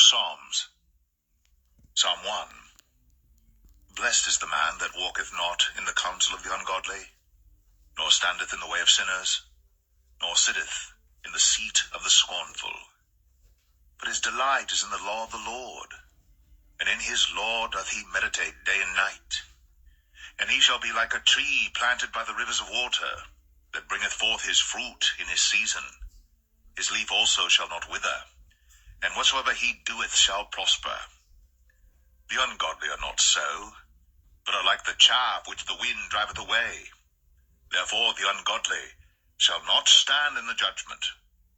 Psalms. Psalm 1. Blessed is the man that walketh not in the counsel of the ungodly, nor standeth in the way of sinners, nor sitteth in the seat of the scornful. But his delight is in the law of the Lord, and in his law doth he meditate day and night. And he shall be like a tree planted by the rivers of water, that bringeth forth his fruit in his season. His leaf also shall not wither, and whatsoever he doeth shall prosper. The ungodly are not so, but are like the chaff which the wind driveth away. Therefore the ungodly shall not stand in the judgment,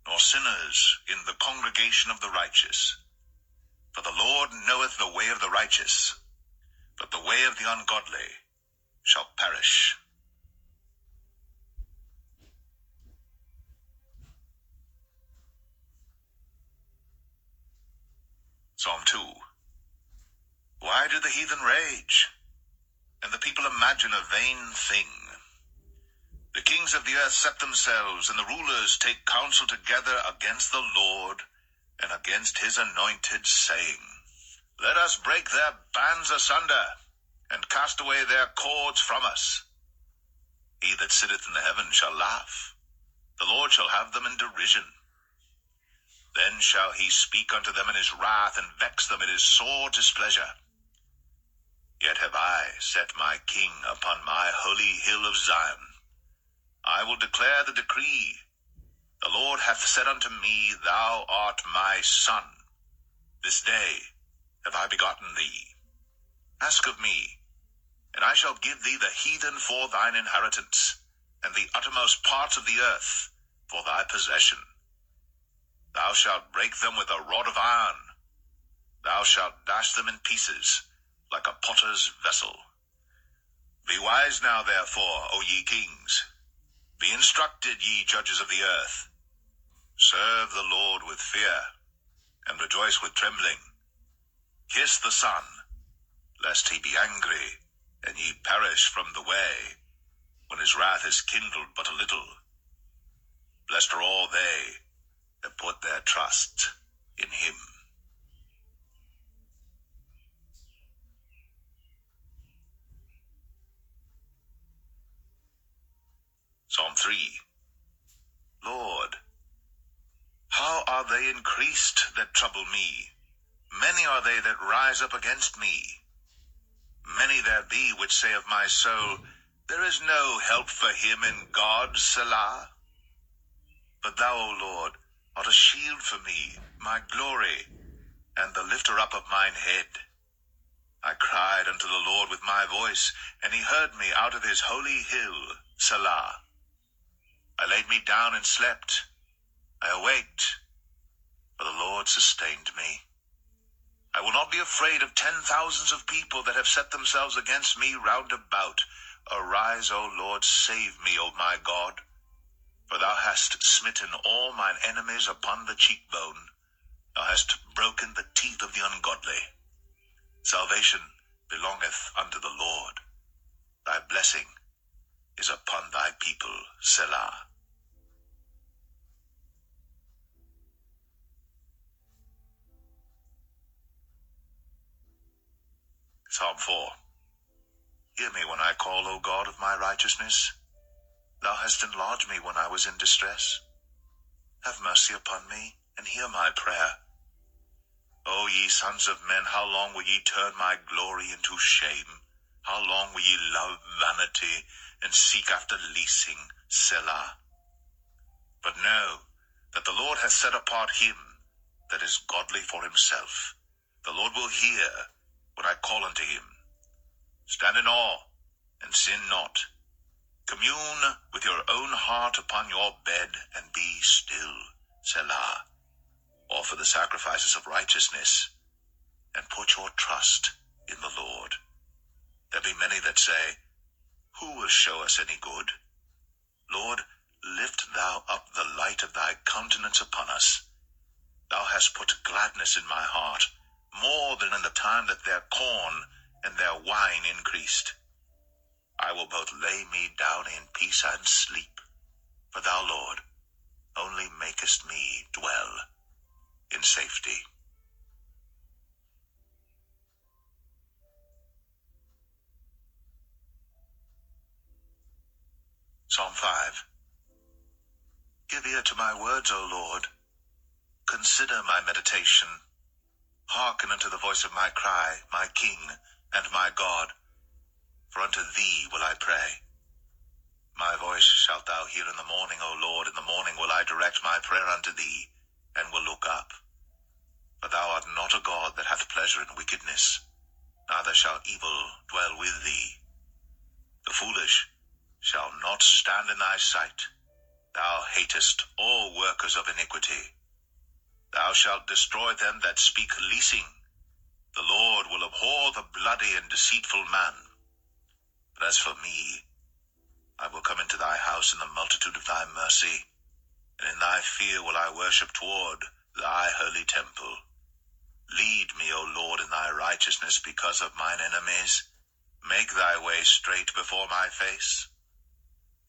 nor sinners in the congregation of the righteous. For the Lord knoweth the way of the righteous, but the way of the ungodly shall perish. Psalm 2. Why do the heathen rage, and the people imagine a vain thing? The kings of the earth set themselves, and the rulers take counsel together against the Lord and against his anointed, saying, Let us break their bands asunder, and cast away their cords from us. He that sitteth in the heaven shall laugh. The Lord shall have them in derision. Then shall he speak unto them in his wrath, and vex them in his sore displeasure. Yet have I set my king upon my holy hill of Zion. I will declare the decree. The Lord hath said unto me, Thou art my son. This day have I begotten thee. Ask of me, and I shall give thee the heathen for thine inheritance, and the uttermost parts of the earth for thy possession. Thou shalt break them with a rod of iron. Thou shalt dash them in pieces, like a potter's vessel. Be wise now, therefore, O ye kings. Be instructed, ye judges of the earth. Serve the Lord with fear, and rejoice with trembling. Kiss the Son, lest he be angry, and ye perish from the way, when his wrath is kindled but a little. Blessed are all they that put their trust in him. Psalm 3. Lord, how are they increased that trouble me? Many are they that rise up against me. Many there be which say of my soul, There is no help for him in God, Selah. But thou, O Lord, art a shield for me, my glory, and the lifter up of mine head. I cried unto the Lord with my voice, and he heard me out of his holy hill, Selah. I laid me down and slept. I awaked, for the Lord sustained me. I will not be afraid of 10,000s of people that have set themselves against me round about. Arise, O Lord, save me, O my God. For thou hast smitten all mine enemies upon the cheekbone. Thou hast broken the teeth of the ungodly. Salvation belongeth unto the Lord. Thy blessing is upon thy people, Selah. Psalm 4. Hear me when I call, O God of my righteousness. Thou hast enlarged me when I was in distress. Have mercy upon me, and hear my prayer. O ye sons of men, how long will ye turn my glory into shame? How long will ye love vanity, and seek after leasing, Selah? But know that the Lord hath set apart him that is godly for himself. The Lord will hear when I call unto him. Stand in awe, and sin not. Commune with your own heart upon your bed, and be still, Selah. Offer the sacrifices of righteousness, and put your trust in the Lord. There be many that say, Who will show us any good? Lord, lift thou up the light of thy countenance upon us. Thou hast put gladness in my heart, more than in the time that their corn and their wine increased. I will both lay me down in peace and sleep, for thou, Lord, only makest me dwell in safety. Psalm 5. Give ear to my words, O Lord. Consider my meditation. Hearken unto the voice of my cry, my King and my God. For unto thee will I pray. My voice shalt thou hear in the morning, O Lord. In the morning will I direct my prayer unto thee, and will look up. For thou art not a God that hath pleasure in wickedness, neither shall evil dwell with thee. The foolish shall not stand in thy sight. Thou hatest all workers of iniquity. Thou shalt destroy them that speak leasing. The Lord will abhor the bloody and deceitful man. But as for me, I will come into thy house in the multitude of thy mercy, and in thy fear will I worship toward thy holy temple. Lead me, O Lord, in thy righteousness because of mine enemies. Make thy way straight before my face.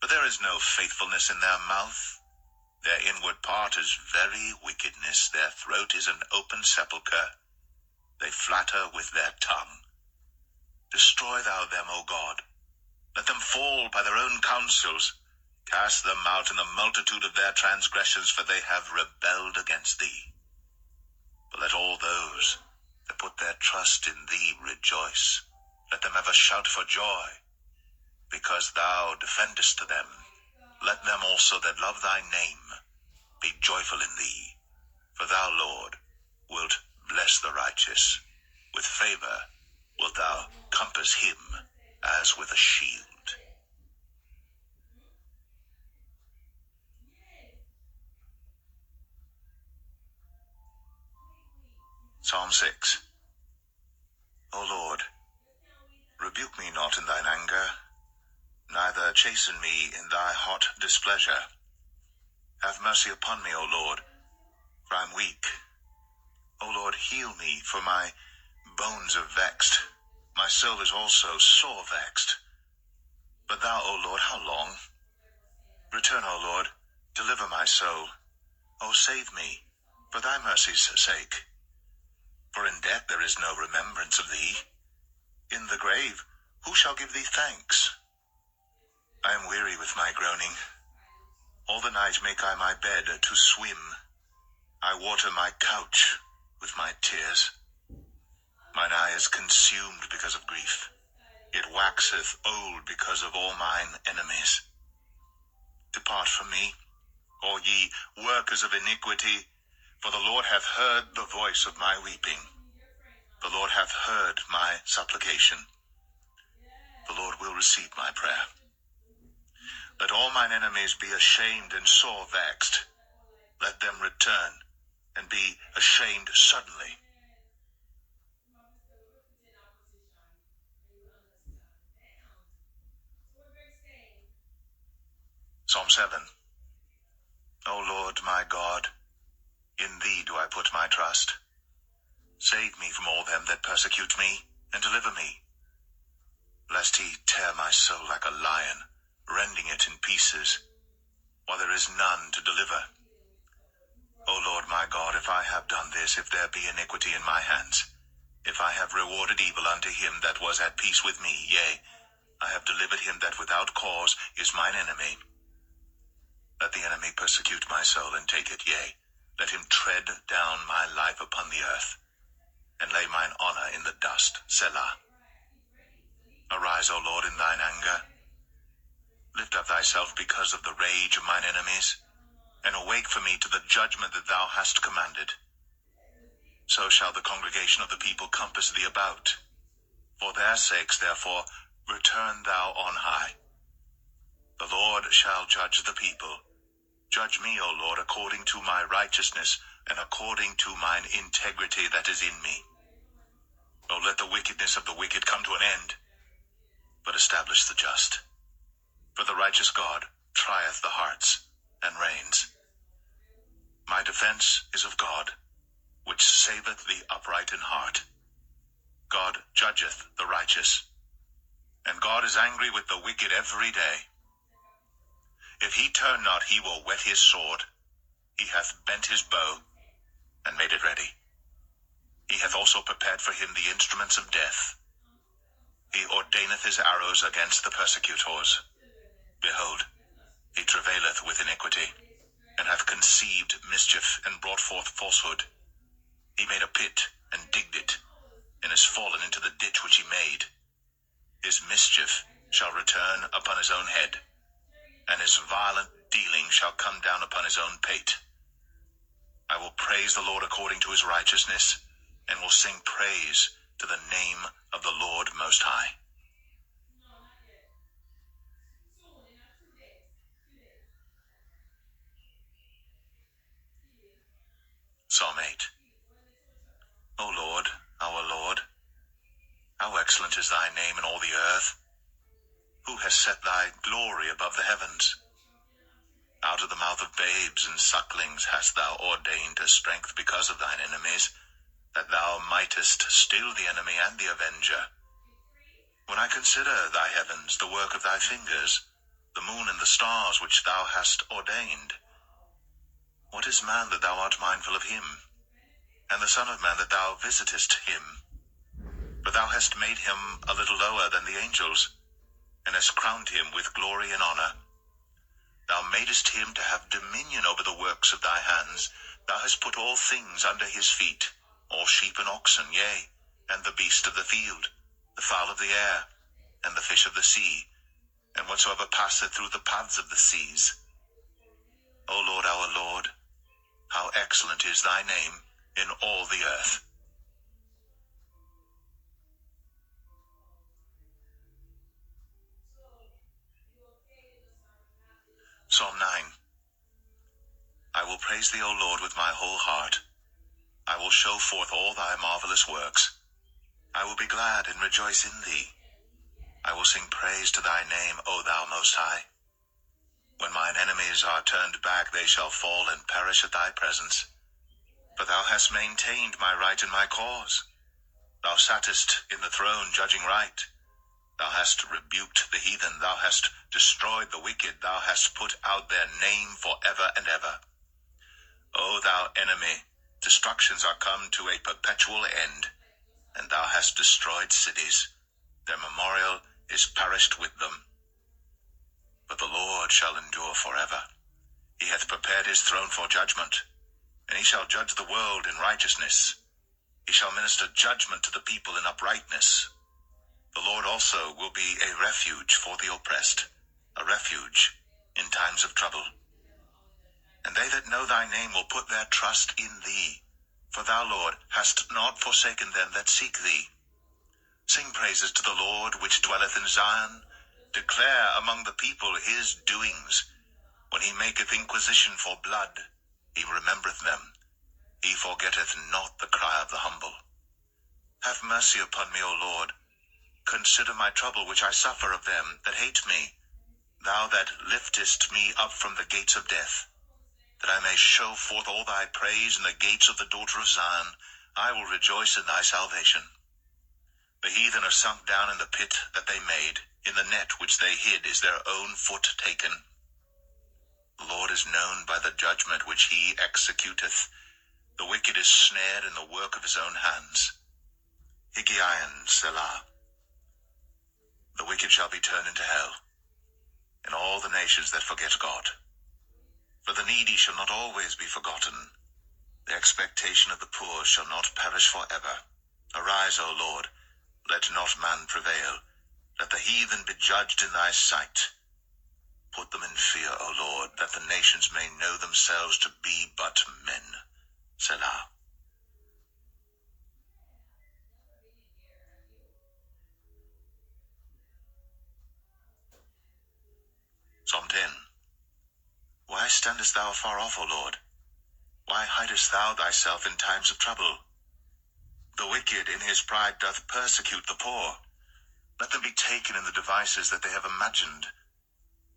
For there is no faithfulness in their mouth. Their inward part is very wickedness. Their throat is an open sepulchre. They flatter with their tongue. Destroy thou them, O God. Let them fall by their own counsels. Cast them out in the multitude of their transgressions, for they have rebelled against thee. But let all those that put their trust in thee rejoice. Let them ever shout for joy, because thou defendest them. Let them also that love thy name be joyful in thee. For thou, Lord, wilt bless the righteous. With favor wilt thou compass him as with a shield. Psalm 6. O Lord, rebuke me not in thine anger, neither chasten me in thy hot displeasure. Have mercy upon me, O Lord, for I am weak. O Lord, heal me, for my bones are vexed. My soul is also sore vexed. But thou, O Lord, how long? Return, O Lord, deliver my soul. O save me, for thy mercy's sake. For in death there is no remembrance of thee. In the grave who shall give thee thanks? I am weary with my groaning. All the night make I my bed to swim. I water my couch with my tears. Mine eye is consumed because of grief. It waxeth old because of all mine enemies. Depart from me, all ye workers of iniquity, for the Lord hath heard the voice of my weeping. The Lord hath heard my supplication. The Lord will receive my prayer. Let all mine enemies be ashamed and sore vexed. Let them return and be ashamed suddenly. Psalm 7. O Lord my God, in thee do I put my trust. Save me from all them that persecute me, and deliver me. Lest he tear my soul like a lion, rending it in pieces, while there is none to deliver. O Lord my God, if I have done this, if there be iniquity in my hands, if I have rewarded evil unto him that was at peace with me, yea, I have delivered him that without cause is mine enemy. Let the enemy persecute my soul and take it, yea, let him tread down my life upon the earth, and lay mine honor in the dust. Selah. Arise, O Lord, in thine anger. Lift up thyself because of the rage of mine enemies, and awake for me to the judgment that thou hast commanded. So shall the congregation of the people compass thee about. For their sakes, therefore, return thou on high. The Lord shall judge the people. Judge me, O Lord, according to my righteousness, and according to mine integrity that is in me. O let the wickedness of the wicked come to an end, but establish the just. For the righteous God trieth the hearts, and reigns. My defense is of God, which saveth the upright in heart. God judgeth the righteous, and God is angry with the wicked every day. If he turn not, he will whet his sword. He hath bent his bow, and made it ready. He hath also prepared for him the instruments of death. He ordaineth his arrows against the persecutors. Behold, He travaileth with iniquity, and hath conceived mischief, and brought forth falsehood. He made a pit, and digged it, and is fallen into the ditch which he made. His mischief shall return upon his own head, and his violent dealing shall come down upon his own pate. I will praise the Lord according to his righteousness, and will sing praise to the name of the Lord Most High. Psalm 8. O Lord, our Lord, how excellent is thy name in all the earth. Who has set thy glory above the heavens? Out of the mouth of babes and sucklings hast thou ordained a strength because of thine enemies, that thou mightest still the enemy and the avenger. When I consider thy heavens, the work of thy fingers, the moon and the stars which thou hast ordained. What is man that thou art mindful of him, and the son of man that thou visitest him? For thou hast made him a little lower than the angels, and hast crowned him with glory and honor. Thou madest him to have dominion over the works of thy hands. Thou hast put all things under his feet, all sheep and oxen, yea, and the beast of the field, the fowl of the air, and the fish of the sea, and whatsoever passeth through the paths of the seas. O Lord, our Lord, how excellent is thy name in all the earth. Psalm 9. I will praise thee, O Lord, with my whole heart. I will show forth all thy marvelous works. I will be glad and rejoice in thee. I will sing praise to thy name, O thou Most High. When mine enemies are turned back, they shall fall and perish at thy presence. For thou hast maintained my right and my cause. Thou sattest in the throne judging right. Thou hast rebuked the heathen. Thou hast destroyed the wicked. Thou hast put out their name forever and ever. O thou enemy, destructions are come to a perpetual end, and thou hast destroyed cities. Their memorial is perished with them. But the Lord shall endure forever. He hath prepared his throne for judgment, and he shall judge the world in righteousness. He shall minister judgment to the people in uprightness. The Lord also will be a refuge for the oppressed, a refuge in times of trouble. And they that know thy name will put their trust in thee. For thou, Lord, hast not forsaken them that seek thee. Sing praises to the Lord which dwelleth in Zion. Declare among the people his doings. When he maketh inquisition for blood, he remembereth them. He forgetteth not the cry of the humble. Have mercy upon me, O Lord. Consider my trouble which I suffer of them that hate me. Thou that liftest me up from the gates of death, that I may show forth all thy praise in the gates of the daughter of Zion. I will rejoice in thy salvation. The heathen are sunk down in the pit that they made. In the net which they hid is their own foot taken. The Lord is known by the judgment which he executeth. The wicked is snared in the work of his own hands. Higgaion, Selah. The wicked shall be turned into hell, and all the nations that forget God. For the needy shall not always be forgotten. The expectation of the poor shall not perish forever. Arise, O Lord, let not man prevail. Let the heathen be judged in thy sight. Put them in fear, O Lord, that the nations may know themselves to be but men. Selah. Psalm 10. Why standest thou afar off, O Lord? Why hidest thou thyself in times of trouble? The wicked in his pride doth persecute the poor. Let them be taken in the devices that they have imagined.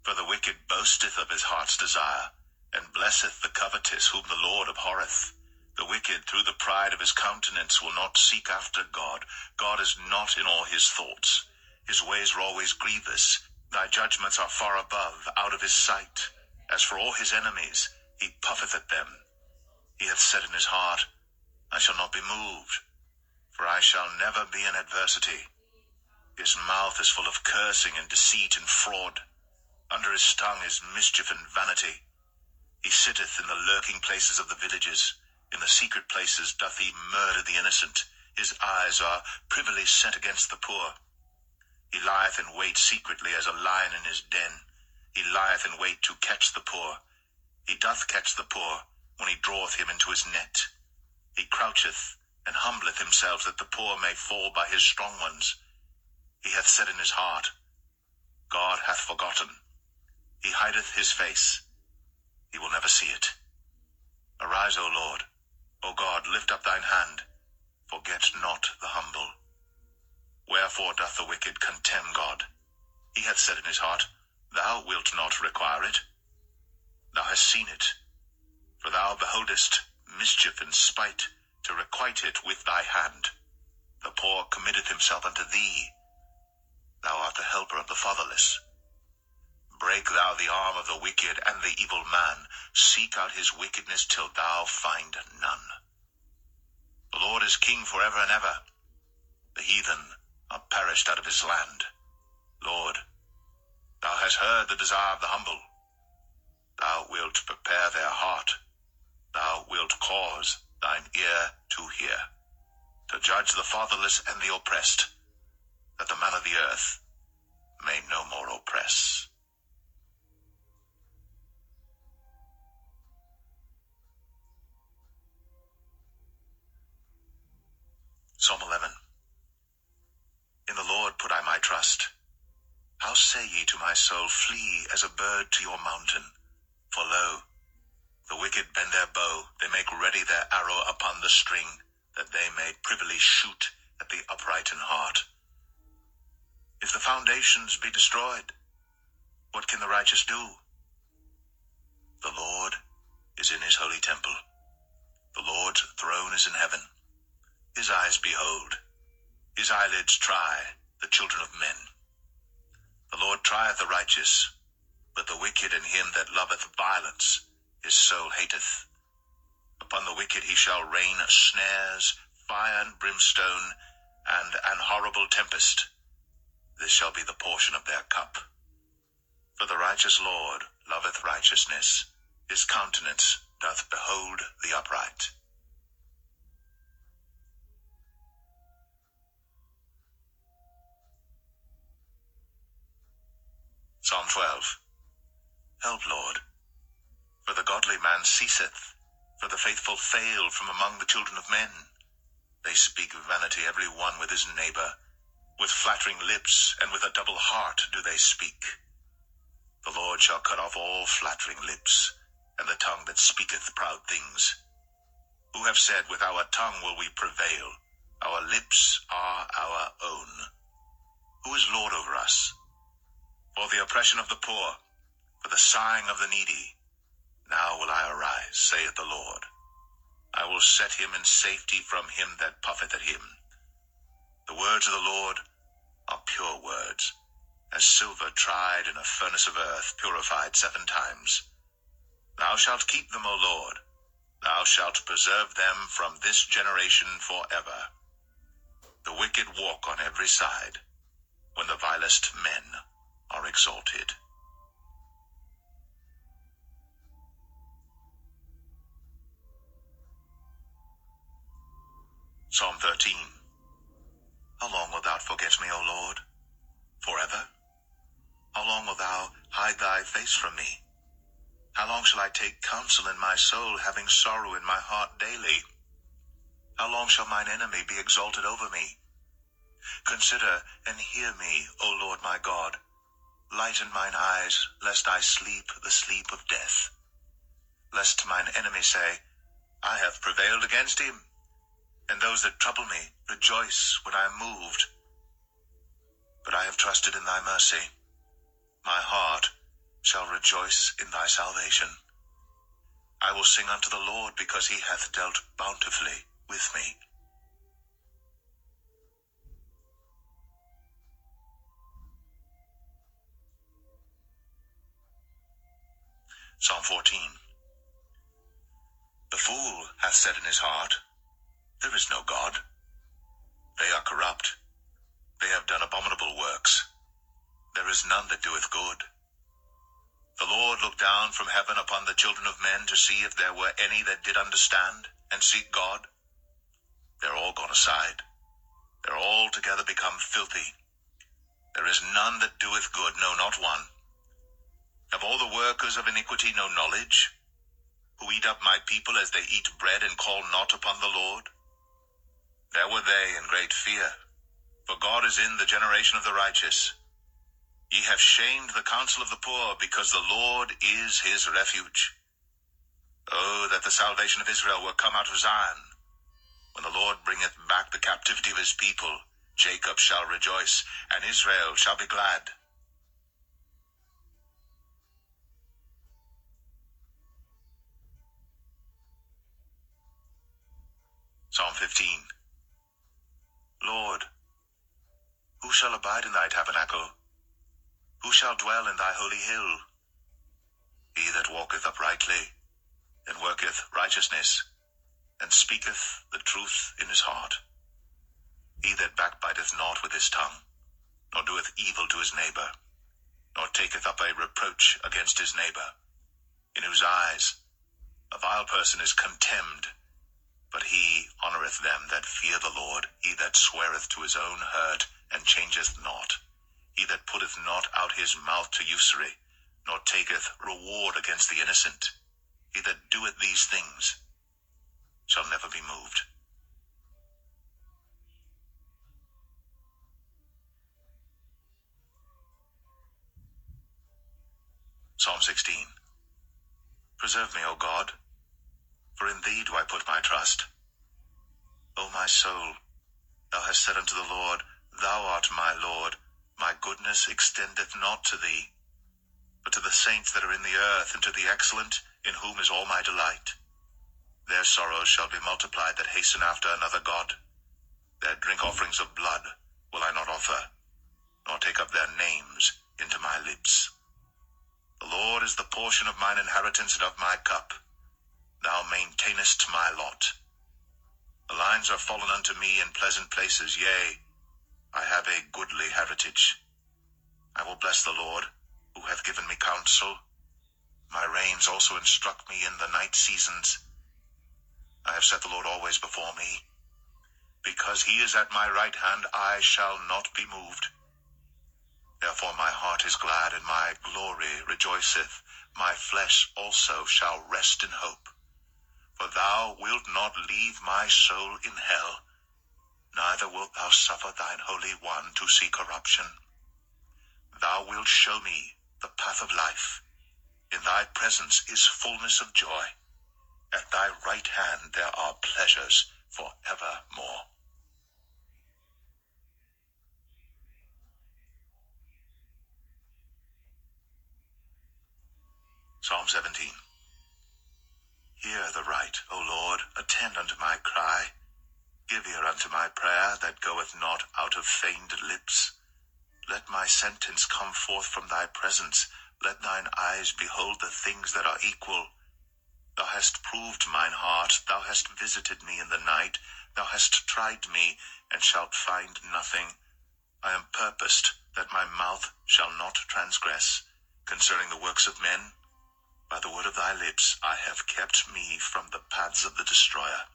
For the wicked boasteth of his heart's desire, and blesseth the covetous whom the Lord abhorreth. The wicked through the pride of his countenance will not seek after God. God is not in all his thoughts. His ways are always grievous. Thy judgments are far above, out of his sight. As for all his enemies, he puffeth at them. He hath said in his heart, I shall not be moved, for I shall never be in adversity. His mouth is full of cursing and deceit and fraud. Under his tongue is mischief and vanity. He sitteth in the lurking places of the villages. In the secret places doth he murder the innocent. His eyes are privily set against the poor. He lieth in wait secretly as a lion in his den. He lieth in wait to catch the poor. He doth catch the poor when he draweth him into his net. He croucheth and humbleth himself that the poor may fall by his strong ones. He hath said in his heart, God hath forgotten. He hideth his face. He will never see it. Arise, O Lord. O God, lift up thine hand. Forget not the humble. Wherefore doth the wicked contemn God? He hath said in his heart, Thou wilt not require it. Thou hast seen it, for thou beholdest mischief and spite, to requite it with thy hand. The poor committeth himself unto thee. Thou art the helper of the fatherless. Break thou the arm of the wicked and the evil man. Seek out his wickedness till thou find none. The Lord is king forever and ever. The heathen are perished out of his land. Lord, thou hast heard the desire of the humble. Thou wilt prepare their heart. Thou wilt cause thine ear to hear, to judge the fatherless and the oppressed, that the man of the earth may no more oppress. Psalm 11. In the Lord put I my trust. How say ye to my soul, Flee as a bird to your mountain? For lo, the wicked bend their bow, they make ready their arrow upon the string, that they may privily shoot at the upright in heart. If the foundations be destroyed, what can the righteous do? The Lord is in his holy temple. The Lord's throne is in heaven. His eyes behold, his eyelids try the children of men. The Lord trieth the righteous, but the wicked and him that loveth violence his soul hateth. Upon the wicked he shall rain snares, fire and brimstone, and an horrible tempest. This shall be the portion of their cup. For the righteous Lord loveth righteousness. His countenance doth behold the upright. Psalm 12. Help, Lord, for the godly man ceaseth, for the faithful fail from among the children of men. They speak vanity every one with his neighbor. With flattering lips and with a double heart do they speak. The Lord shall cut off all flattering lips, and the tongue that speaketh proud things. Who have said, With our tongue will we prevail, our lips are our own. Who is Lord over us? For the oppression of the poor, for the sighing of the needy. Now will I arise, saith the Lord. I will set him in safety from him that puffeth at him. The words of the Lord are pure words, as silver tried in a furnace of earth, purified 7 times. Thou shalt keep them, O Lord. Thou shalt preserve them from this generation forever. The wicked walk on every side, when the vilest men are exalted. Psalm 13. How long wilt thou forget me, O Lord? Forever? How long wilt thou hide thy face from me? How long shall I take counsel in my soul, having sorrow in my heart daily? How long shall mine enemy be exalted over me? Consider and hear me, O Lord my God. Lighten mine eyes, lest I sleep the sleep of death. Lest mine enemy say, I have prevailed against him, and those that trouble me rejoice when I am moved. But I have trusted in thy mercy. My heart shall rejoice in thy salvation. I will sing unto the Lord, because he hath dealt bountifully with me. Psalm 14. The fool hath said in his heart, There is no God. They are corrupt. They have done abominable works. There is none that doeth good. The Lord looked down from heaven upon the children of men to see if there were any that did understand and seek God. They're all gone aside. They're all together become filthy. There is none that doeth good, no, not one. Have all the workers of iniquity no knowledge, who eat up my people as they eat bread and call not upon the Lord? There were they in great fear, for God is in the generation of the righteous. Ye have shamed the counsel of the poor, because the Lord is his refuge. Oh, that the salvation of Israel were come out of Zion. When the Lord bringeth back the captivity of his people, Jacob shall rejoice, and Israel shall be glad. Psalm 15. Lord, who shall abide in thy tabernacle? Who shall dwell in thy holy hill? He that walketh uprightly, and worketh righteousness, and speaketh the truth in his heart. He that backbiteth not with his tongue, nor doeth evil to his neighbor, nor taketh up a reproach against his neighbor, in whose eyes a vile person is contemned, but he honoureth them that fear the Lord. He that sweareth to his own hurt, and changeth not. He that putteth not out his mouth to usury, nor taketh reward against the innocent. He that doeth these things shall never be moved. Psalm 16. Preserve me, O God, for in thee do I put my trust. O my soul, thou hast said unto the Lord, Thou art my Lord. My goodness extendeth not to thee, but to the saints that are in the earth, and to the excellent, in whom is all my delight. Their sorrows shall be multiplied that hasten after another God. Their drink offerings of blood will I not offer, nor take up their names into my lips. The Lord is the portion of mine inheritance and of my cup. Thou maintainest my lot. The lines are fallen unto me in pleasant places, yea, I have a goodly heritage. I will bless the Lord, who hath given me counsel. My reins also instruct me in the night seasons. I have set the Lord always before me. Because he is at my right hand, I shall not be moved. Therefore my heart is glad, and my glory rejoiceth. My flesh also shall rest in hope. For thou wilt not leave my soul in hell, neither wilt thou suffer thine Holy One to see corruption. Thou wilt show me the path of life. In thy presence is fullness of joy. At thy right hand there are pleasures for evermore. Psalm 17. Hear the right, O Lord, attend unto my cry. Give ear unto my prayer, that goeth not out of feigned lips. Let my sentence come forth from thy presence. Let thine eyes behold the things that are equal. Thou hast proved mine heart. Thou hast visited me in the night. Thou hast tried me, and shalt find nothing. I am purposed that my mouth shall not transgress. Concerning the works of men, by the word of thy lips I have kept me from the paths of the destroyer.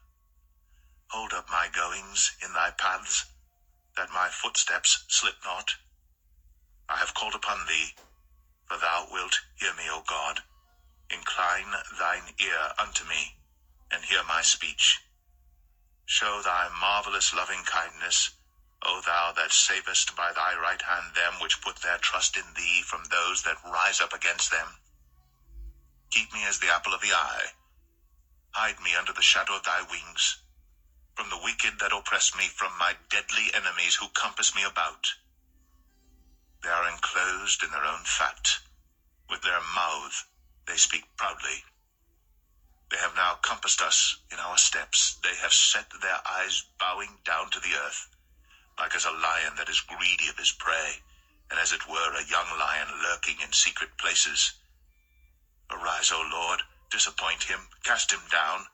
Hold up my goings in thy paths, that my footsteps slip not. I have called upon thee, for thou wilt hear me, O God. Incline thine ear unto me, and hear my speech. Show thy marvelous loving kindness, O thou that savest by thy right hand them which put their trust in thee from those that rise up against them. Keep me as the apple of the eye. Hide me under the shadow of thy wings, from the wicked that oppress me, from my deadly enemies who compass me about. They are enclosed in their own fat. With their mouth they speak proudly. They have now compassed us in our steps. They have set their eyes bowing down to the earth, like as a lion that is greedy of his prey, and as it were a young lion lurking in secret places. Arise, O Lord, disappoint him, cast him down.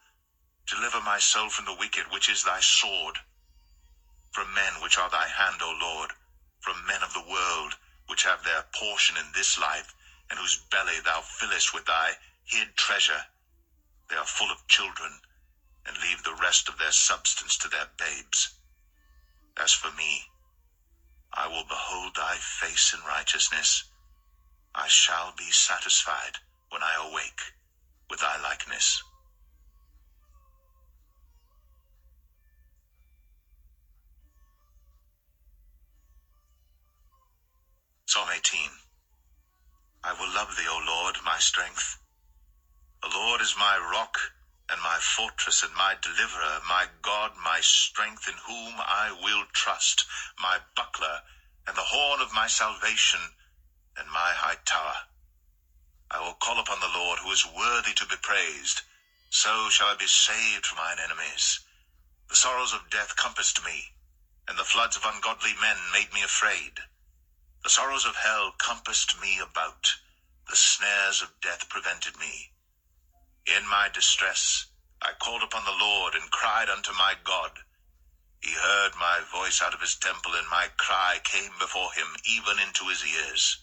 Deliver my soul from the wicked, which is thy sword. From men which are thy hand, O Lord, from men of the world, which have their portion in this life, and whose belly thou fillest with thy hid treasure. They are full of children, and leave the rest of their substance to their babes. As for me, I will behold thy face in righteousness. I shall be satisfied when I awake with thy likeness. Psalm 18. I will love thee, O Lord, my strength. The Lord is my rock and my fortress and my deliverer, my God, my strength, in whom I will trust, my buckler and the horn of my salvation and my high tower. I will call upon the Lord, who is worthy to be praised. So shall I be saved from mine enemies. The sorrows of death compassed me, and the floods of ungodly men made me afraid. The sorrows of hell compassed me about. The snares of death prevented me. In my distress I called upon the Lord and cried unto my God. He heard my voice out of his temple, and my cry came before him even into his ears.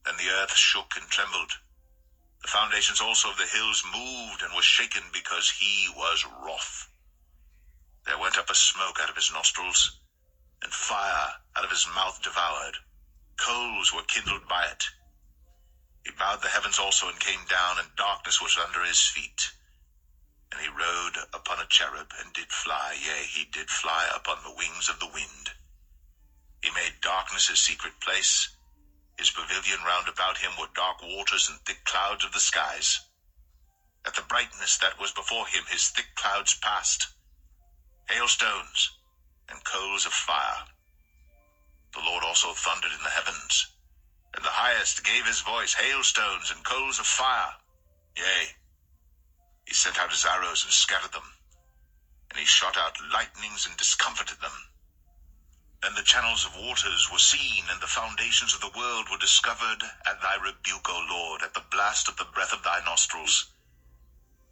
Then the earth shook and trembled. The foundations also of the hills moved and were shaken, because he was wroth. There went up a smoke out of his nostrils, and fire out of his mouth devoured. Coals were kindled by it. He bowed the heavens also and came down, and darkness was under his feet. And he rode upon a cherub and did fly, yea, he did fly upon the wings of the wind. He made darkness his secret place. His pavilion round about him were dark waters and thick clouds of the skies. At the brightness that was before him his thick clouds passed, hailstones and coals of fire. The Lord also thundered in the heavens, and the highest gave his voice, hailstones and coals of fire. Yea, he sent out his arrows and scattered them, and he shot out lightnings and discomfited them. Then the channels of waters were seen, and the foundations of the world were discovered at thy rebuke, O Lord, at the blast of the breath of thy nostrils.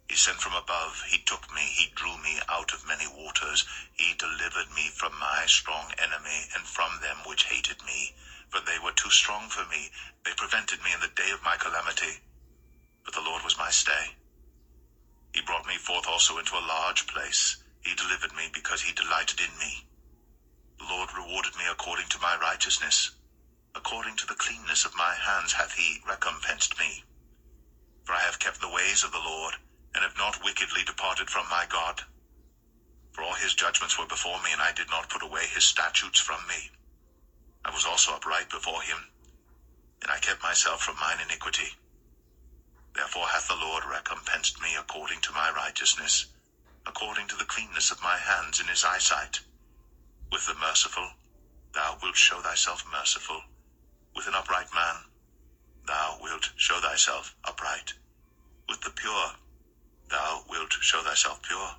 He sent from above, he took me, he drew me out of many waters. He delivered me from my strong enemy, and from them which hated me. For they were too strong for me. They prevented me in the day of my calamity. But the Lord was my stay. He brought me forth also into a large place. He delivered me because he delighted in me. The Lord rewarded me according to my righteousness. According to the cleanness of my hands hath he recompensed me. For I have kept the ways of the Lord, and have not wickedly departed from my God. For all his judgments were before me, and I did not put away his statutes from me. I was also upright before him, and I kept myself from mine iniquity. Therefore hath the Lord recompensed me according to my righteousness, according to the cleanness of my hands in his eyesight. With the merciful thou wilt show thyself merciful. With an upright man thou wilt show thyself upright. With the pure thou wilt show thyself pure.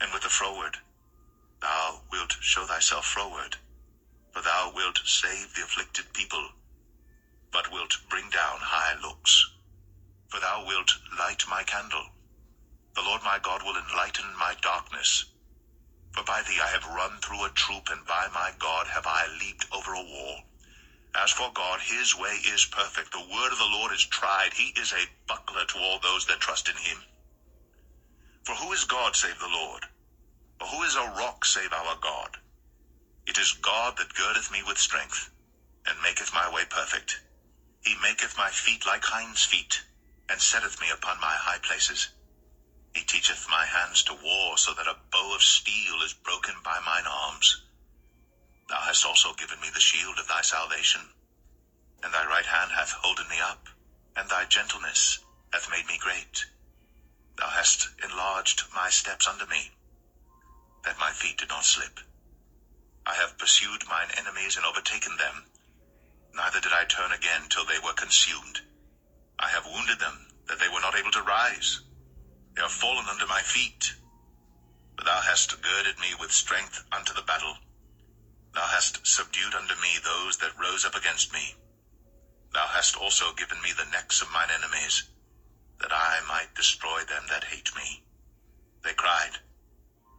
And with the froward thou wilt show thyself froward. For thou wilt save the afflicted people, but wilt bring down high looks. For thou wilt light my candle. The Lord my God will enlighten my darkness. For by thee I have run through a troop, and by my God have I leaped over a wall. As for God, his way is perfect. The word of the Lord is tried. He is a buckler to all those that trust in him. For who is God save the Lord? Or who is a rock save our God? It is God that girdeth me with strength, and maketh my way perfect. He maketh my feet like hinds' feet, and setteth me upon my high places. He teacheth my hands to war, so that a bow of steel is broken by mine arms. Thou hast also given me the shield of thy salvation, and thy right hand hath holden me up, and thy gentleness hath made me great. Thou hast enlarged my steps under me, that my feet did not slip. I have pursued mine enemies and overtaken them, neither did I turn again till they were consumed. I have wounded them, that they were not able to rise. They are fallen under my feet. But thou hast girded me with strength unto the battle. Thou hast subdued unto me those that rose up against me. Thou hast also given me the necks of mine enemies, that I might destroy them that hate me. They cried,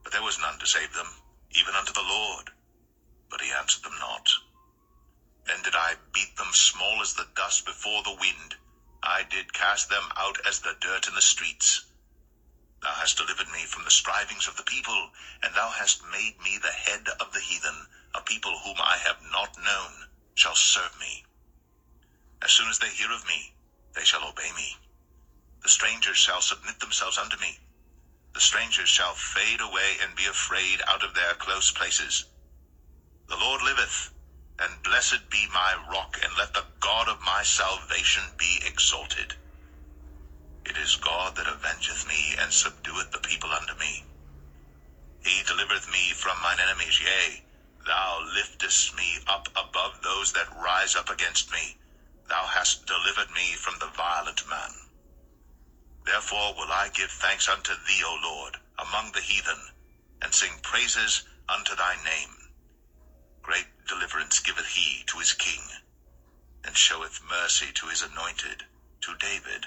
but there was none to save them, even unto the Lord, but he answered them not. Then did I beat them small as the dust before the wind. I did cast them out as the dirt in the streets. Thou hast delivered me from the strivings of the people, and thou hast made me the head of the heathen. A people whom I have not known shall serve me. As soon as they hear of me, they shall obey me. The strangers shall submit themselves unto me. The strangers shall fade away and be afraid out of their close places. The Lord liveth, and blessed be my rock, and let the God of my salvation be exalted. It is God that avengeth me, and subdueth the people unto me. He delivereth me from mine enemies, yea, thou liftest me up above those that rise up against me. Thou hast delivered me from the violent man. Therefore will I give thanks unto thee, O Lord, among the heathen, and sing praises unto thy name. Great deliverance giveth he to his king, and showeth mercy to his anointed, to David,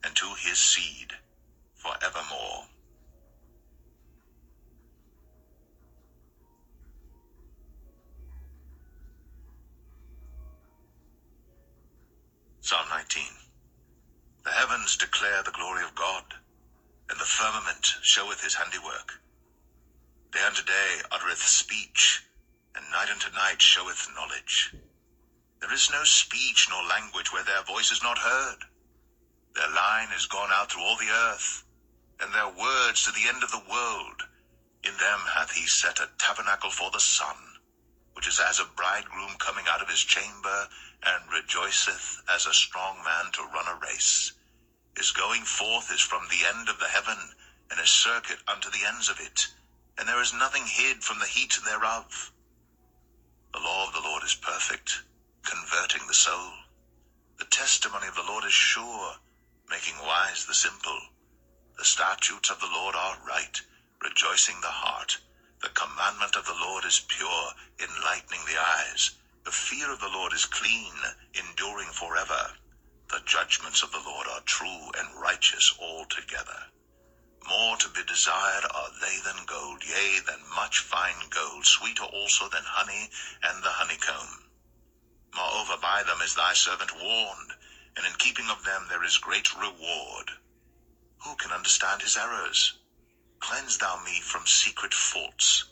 and to his seed for evermore. Psalm 19. The heavens declare the glory of God, and the firmament showeth his handiwork. Day unto day uttereth speech, and night unto night showeth knowledge. There is no speech nor language where their voice is not heard. Their line is gone out through all the earth, and their words to the end of the world. In them hath he set a tabernacle for the sun, which is as a bridegroom coming out of his chamber, and rejoiceth as a strong man to run a race. His going forth is from the end of the heaven, and his circuit unto the ends of it, and there is nothing hid from the heat thereof. The law of the Lord is perfect, converting the soul. The testimony of the Lord is sure, making wise the simple. The statutes of the Lord are right, rejoicing the heart. The commandment of the Lord is pure, enlightening the eyes. The fear of the Lord is clean, enduring forever. The judgments of the Lord are true and righteous altogether. More to be desired are they than gold, yea, than much fine gold, sweeter also than honey and the honeycomb. Moreover, by them is thy servant warned, and in keeping of them there is great reward. Who can understand his errors? Cleanse thou me from secret faults.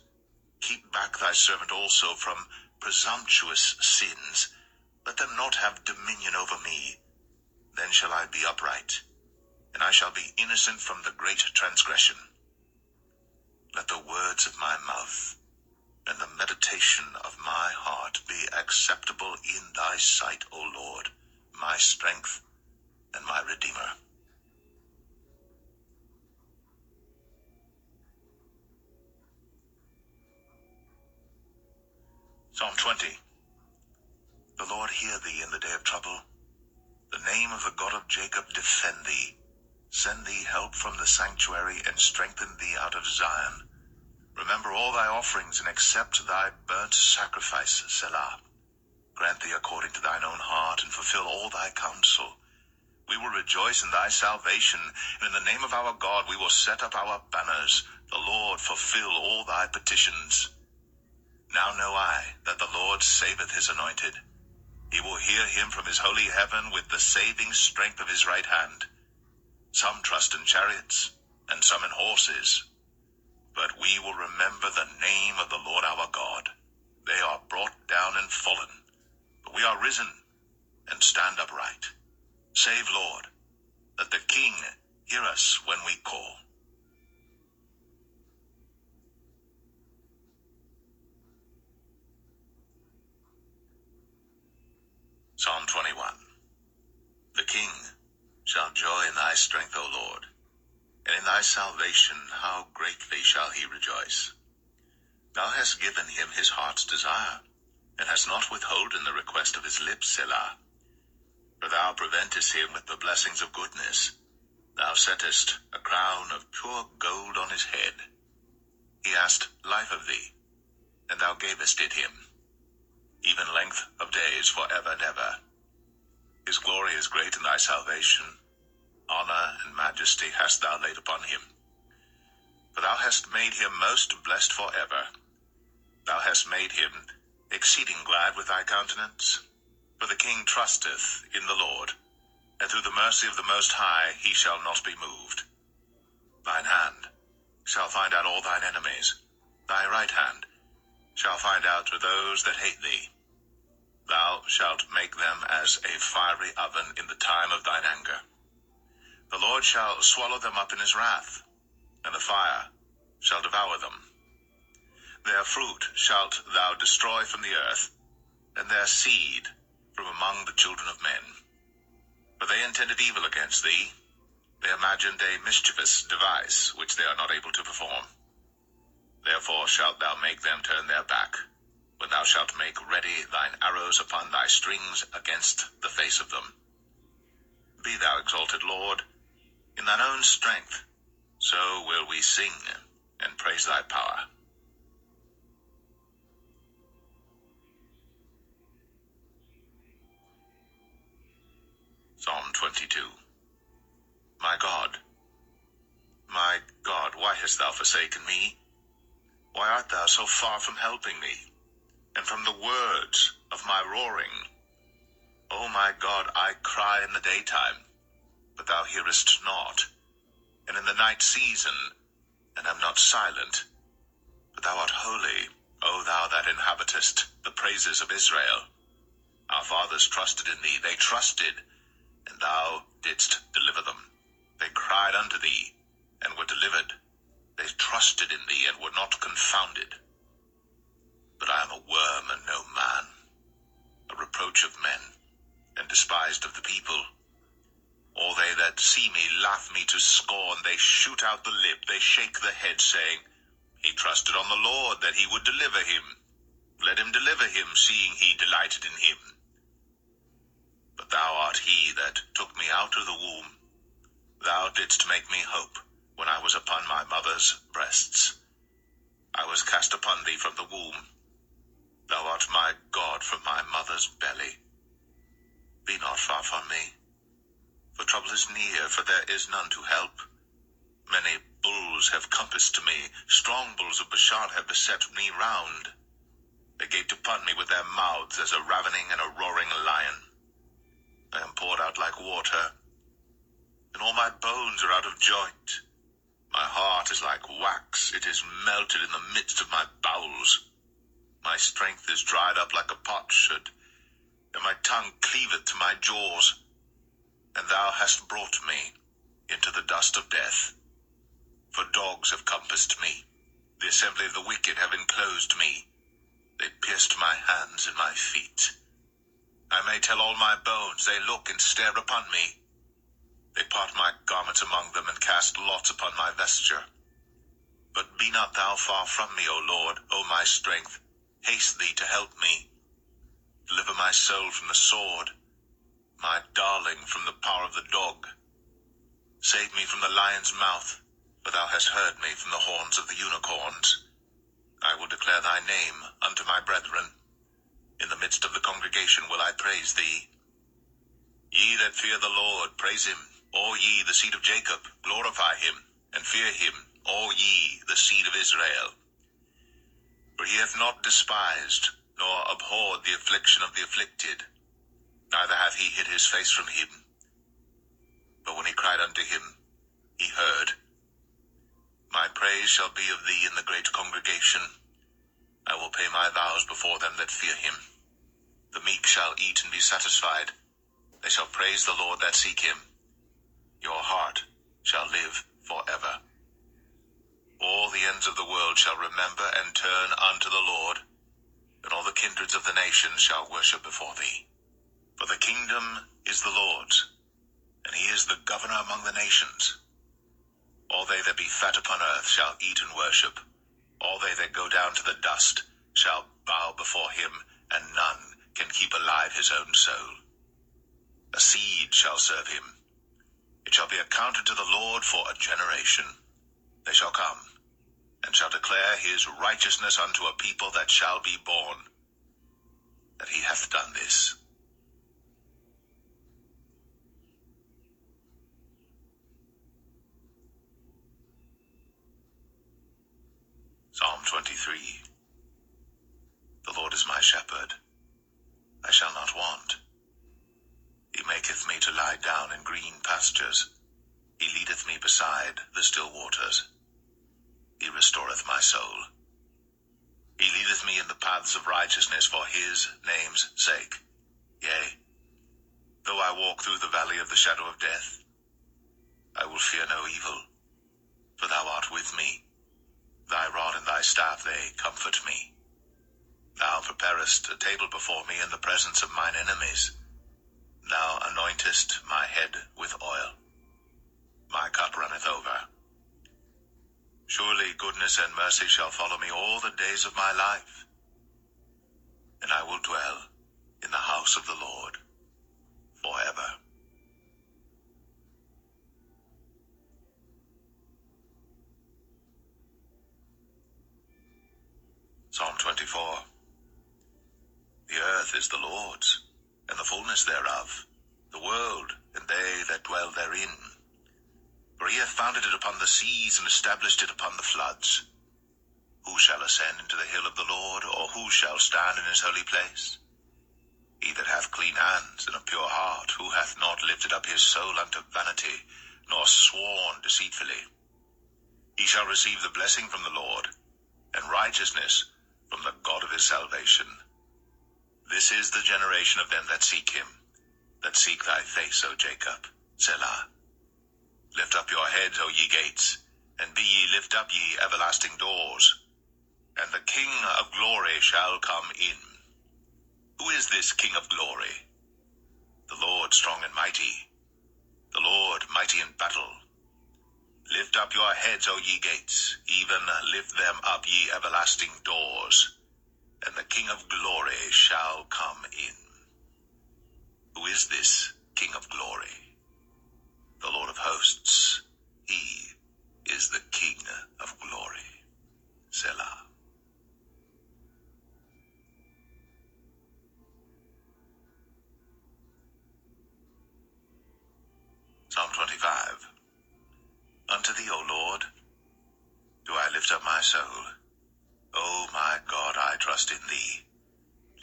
Keep back thy servant also from presumptuous sins. Let them not have dominion over me. Then shall I be upright, and I shall be innocent from the great transgression. Let the words of my mouth and the meditation of my heart be acceptable in thy sight, O Lord, my strength and my Redeemer. Psalm 20. The Lord hear thee in the day of trouble. The name of the God of Jacob defend thee. Send thee help from the sanctuary, and strengthen thee out of Zion. Remember all thy offerings, and accept thy burnt sacrifice, Selah. Grant thee according to thine own heart, and fulfill all thy counsel. We will rejoice in thy salvation, and in the name of our God we will set up our banners. The Lord fulfill all thy petitions. Now know I that the Lord saveth his anointed. He will hear him from his holy heaven with the saving strength of his right hand. Some trust in chariots, and some in horses. But we will remember the name of the Lord our God. They are brought down and fallen, but we are risen and stand upright. Save, Lord, that the King hear us when we call. Psalm 21. The King shall joy in thy strength, O Lord, and in thy salvation how greatly shall he rejoice. Thou hast given him his heart's desire, and hast not withholden the request of his lips, Selah. For thou preventest him with the blessings of goodness. Thou settest a crown of pure gold on his head. He asked life of thee, and thou gavest it him, even length of days for ever and ever. His glory is great in thy salvation. Honor and majesty hast thou laid upon him. For thou hast made him most blessed for ever. Thou hast made him exceeding glad with thy countenance? For the king trusteth in the Lord, and through the mercy of the Most High he shall not be moved. Thine hand shall find out all thine enemies. Thy right hand shall find out those that hate thee. Thou shalt make them as a fiery oven in the time of thine anger. The Lord shall swallow them up in his wrath, and the fire shall devour them. Their fruit shalt thou destroy from the earth, and their seed from among the children of men. For they intended evil against thee. They imagined a mischievous device, which they are not able to perform. Therefore shalt thou make them turn their back, when thou shalt make ready thine arrows upon thy strings against the face of them. Be thou exalted, Lord, in thine own strength, so will we sing and praise thy power. Psalm 22. My God, why hast thou forsaken me? Why art thou so far from helping me, and from the words of my roaring? O my God, I cry in the daytime, but thou hearest not, and in the night season, and am not silent. But thou art holy, O thou that inhabitest the praises of Israel. Our fathers trusted in thee, they trusted, and thou didst deliver them. They cried unto thee, and were delivered. They trusted in thee, and were not confounded. But I am a worm and no man, a reproach of men, and despised of the people. All they that see me laugh me to scorn. They shoot out the lip, they shake the head, saying, He trusted on the Lord, that he would deliver him. Let him deliver him, seeing he delighted in him. But thou art he that took me out of the womb. Thou didst make me hope when I was upon my mother's breasts. I was cast upon thee from the womb. Thou art my God from my mother's belly. Be not far from me, for trouble is near, for there is none to help. Many bulls have compassed me, strong bulls of Bashan have beset me round. They gaped upon me with their mouths as a ravening and a roaring lion. I am poured out like water, and all my bones are out of joint. My heart is like wax, it is melted in the midst of my bowels. My strength is dried up like a potsherd, and my tongue cleaveth to my jaws. And thou hast brought me into the dust of death. For dogs have compassed me, the assembly of the wicked have enclosed me. They pierced my hands and my feet. I may tell all my bones, they look and stare upon me. They part my garments among them, and cast lots upon my vesture. But be not thou far from me, O Lord, O my strength. Haste thee to help me. Deliver my soul from the sword, my darling from the power of the dog. Save me from the lion's mouth, for thou hast heard me from the horns of the unicorns. I will declare thy name unto my brethren. In the midst of the congregation will I praise thee. Ye that fear the Lord, praise him. All ye, the seed of Jacob, glorify him, and fear him, all ye, the seed of Israel. For he hath not despised, nor abhorred the affliction of the afflicted, neither hath he hid his face from him. But when he cried unto him, he heard. My praise shall be of thee in the great congregation. I will pay my vows before them that fear him. The meek shall eat and be satisfied. They shall praise the Lord that seek him. Your heart shall live forever. All the ends of the world shall remember and turn unto the Lord, and all the kindreds of the nations shall worship before thee. For the kingdom is the Lord's, and he is the governor among the nations. All they that be fat upon earth shall eat and worship. All they that go down to the dust shall bow before him, and none can keep alive his own soul. A seed shall serve him. It shall be accounted to the Lord for a generation. They shall come, and shall declare his righteousness unto a people that shall be born, that he hath done this. Psalm 23. The Lord is my shepherd. restoreth my soul. He leadeth me in the paths of righteousness for his name's sake. Yea, though I walk through the valley of the shadow of death, I will fear no evil, for thou art with me. Thy rod and thy staff, they comfort me. Thou preparest a table before me in the presence of mine enemies. Thou anointest my head with oil. My cup runneth over. Surely goodness and mercy shall follow me all the days of my life, and I will dwell in the house of the Lord forever. Psalm 24. The earth is the Lord's, and the fullness thereof, the world, and they that dwell therein. For he hath founded it upon the seas, and established it upon the floods. Who shall ascend into the hill of the Lord, or who shall stand in his holy place? He that hath clean hands and a pure heart, who hath not lifted up his soul unto vanity, nor sworn deceitfully. He shall receive the blessing from the Lord, and righteousness from the God of his salvation. This is the generation of them that seek him, that seek thy face, O Jacob. Selah. Lift up your heads, O ye gates, and be ye lift up, ye everlasting doors, and the King of glory shall come in. Who is this King of glory? The Lord strong and mighty, the Lord mighty in battle. Lift up your heads, O ye gates, even lift them up, ye everlasting doors, and the King of glory shall come in. Who is this King of glory? The Lord of hosts, he is the King of glory. Selah. Psalm 25. Unto thee, O Lord, do I lift up my soul. O my God, I trust in thee.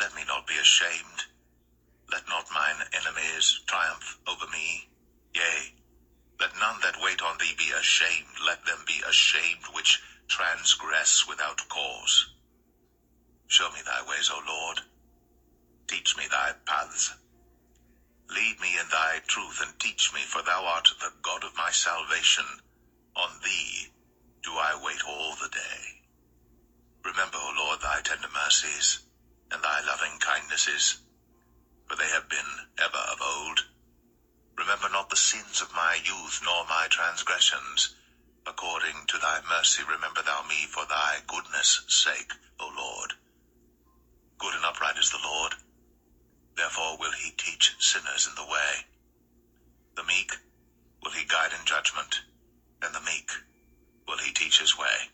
Let me not be ashamed. Let not mine enemies triumph over me. Yea, let none that wait on thee be ashamed. Let them be ashamed which transgress without cause. Show me thy ways, O Lord. Teach me thy paths. Lead me in thy truth, and teach me, for thou art the God of my salvation. On thee do I wait all the day. Remember, O Lord, thy tender mercies, and thy loving kindnesses, for they have been ever of old. Remember not the sins of my youth, nor my transgressions. According to thy mercy remember thou me for thy goodness' sake, O Lord. Good and upright is the Lord. Therefore will he teach sinners in the way. The meek will he guide in judgment, and the meek will he teach his way.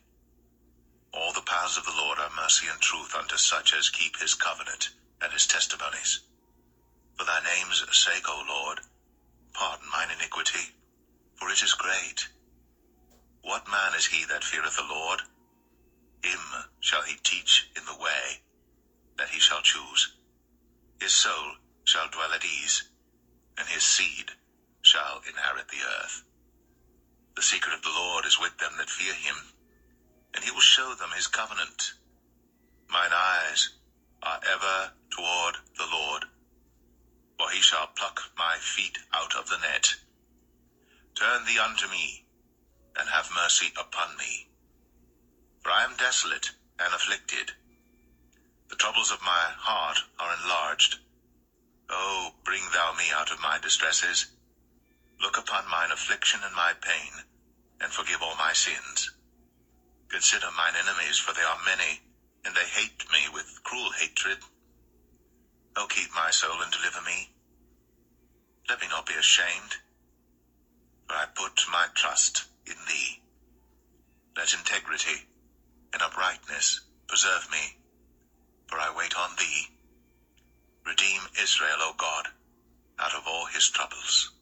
All the paths of the Lord are mercy and truth unto such as keep his covenant and his testimonies. For thy name's sake, O Lord, pardon mine iniquity, for it is great. What man is he that feareth the Lord? Him shall he teach in the way that he shall choose. His soul shall dwell at ease, and his seed shall inherit the earth. The secret of the Lord is with them that fear him, and he will show them his covenant. Mine eyes are ever toward the Lord, for he shall pluck my feet out of the net. Turn thee unto me, and have mercy upon me. For I am desolate and afflicted. The troubles of my heart are enlarged. O, bring thou me out of my distresses. Look upon mine affliction and my pain, and forgive all my sins. Consider mine enemies, for they are many, and they hate me with cruel hatred. O keep my soul and deliver me. Let me not be ashamed, for I put my trust in thee. Let integrity and uprightness preserve me, for I wait on thee. Redeem Israel, O God, out of all his troubles.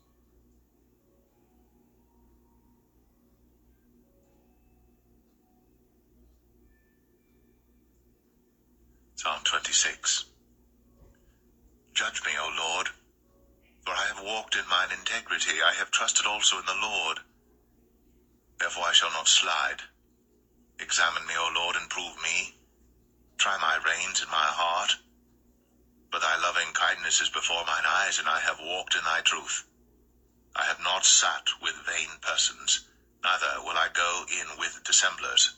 Psalm 26. Judge me, O Lord, for I have walked in mine integrity. I have trusted also in the Lord. Therefore I shall not slide. Examine me, O Lord, and prove me. Try my reins and my heart. For thy loving kindness is before mine eyes, and I have walked in thy truth. I have not sat with vain persons, neither will I go in with dissemblers.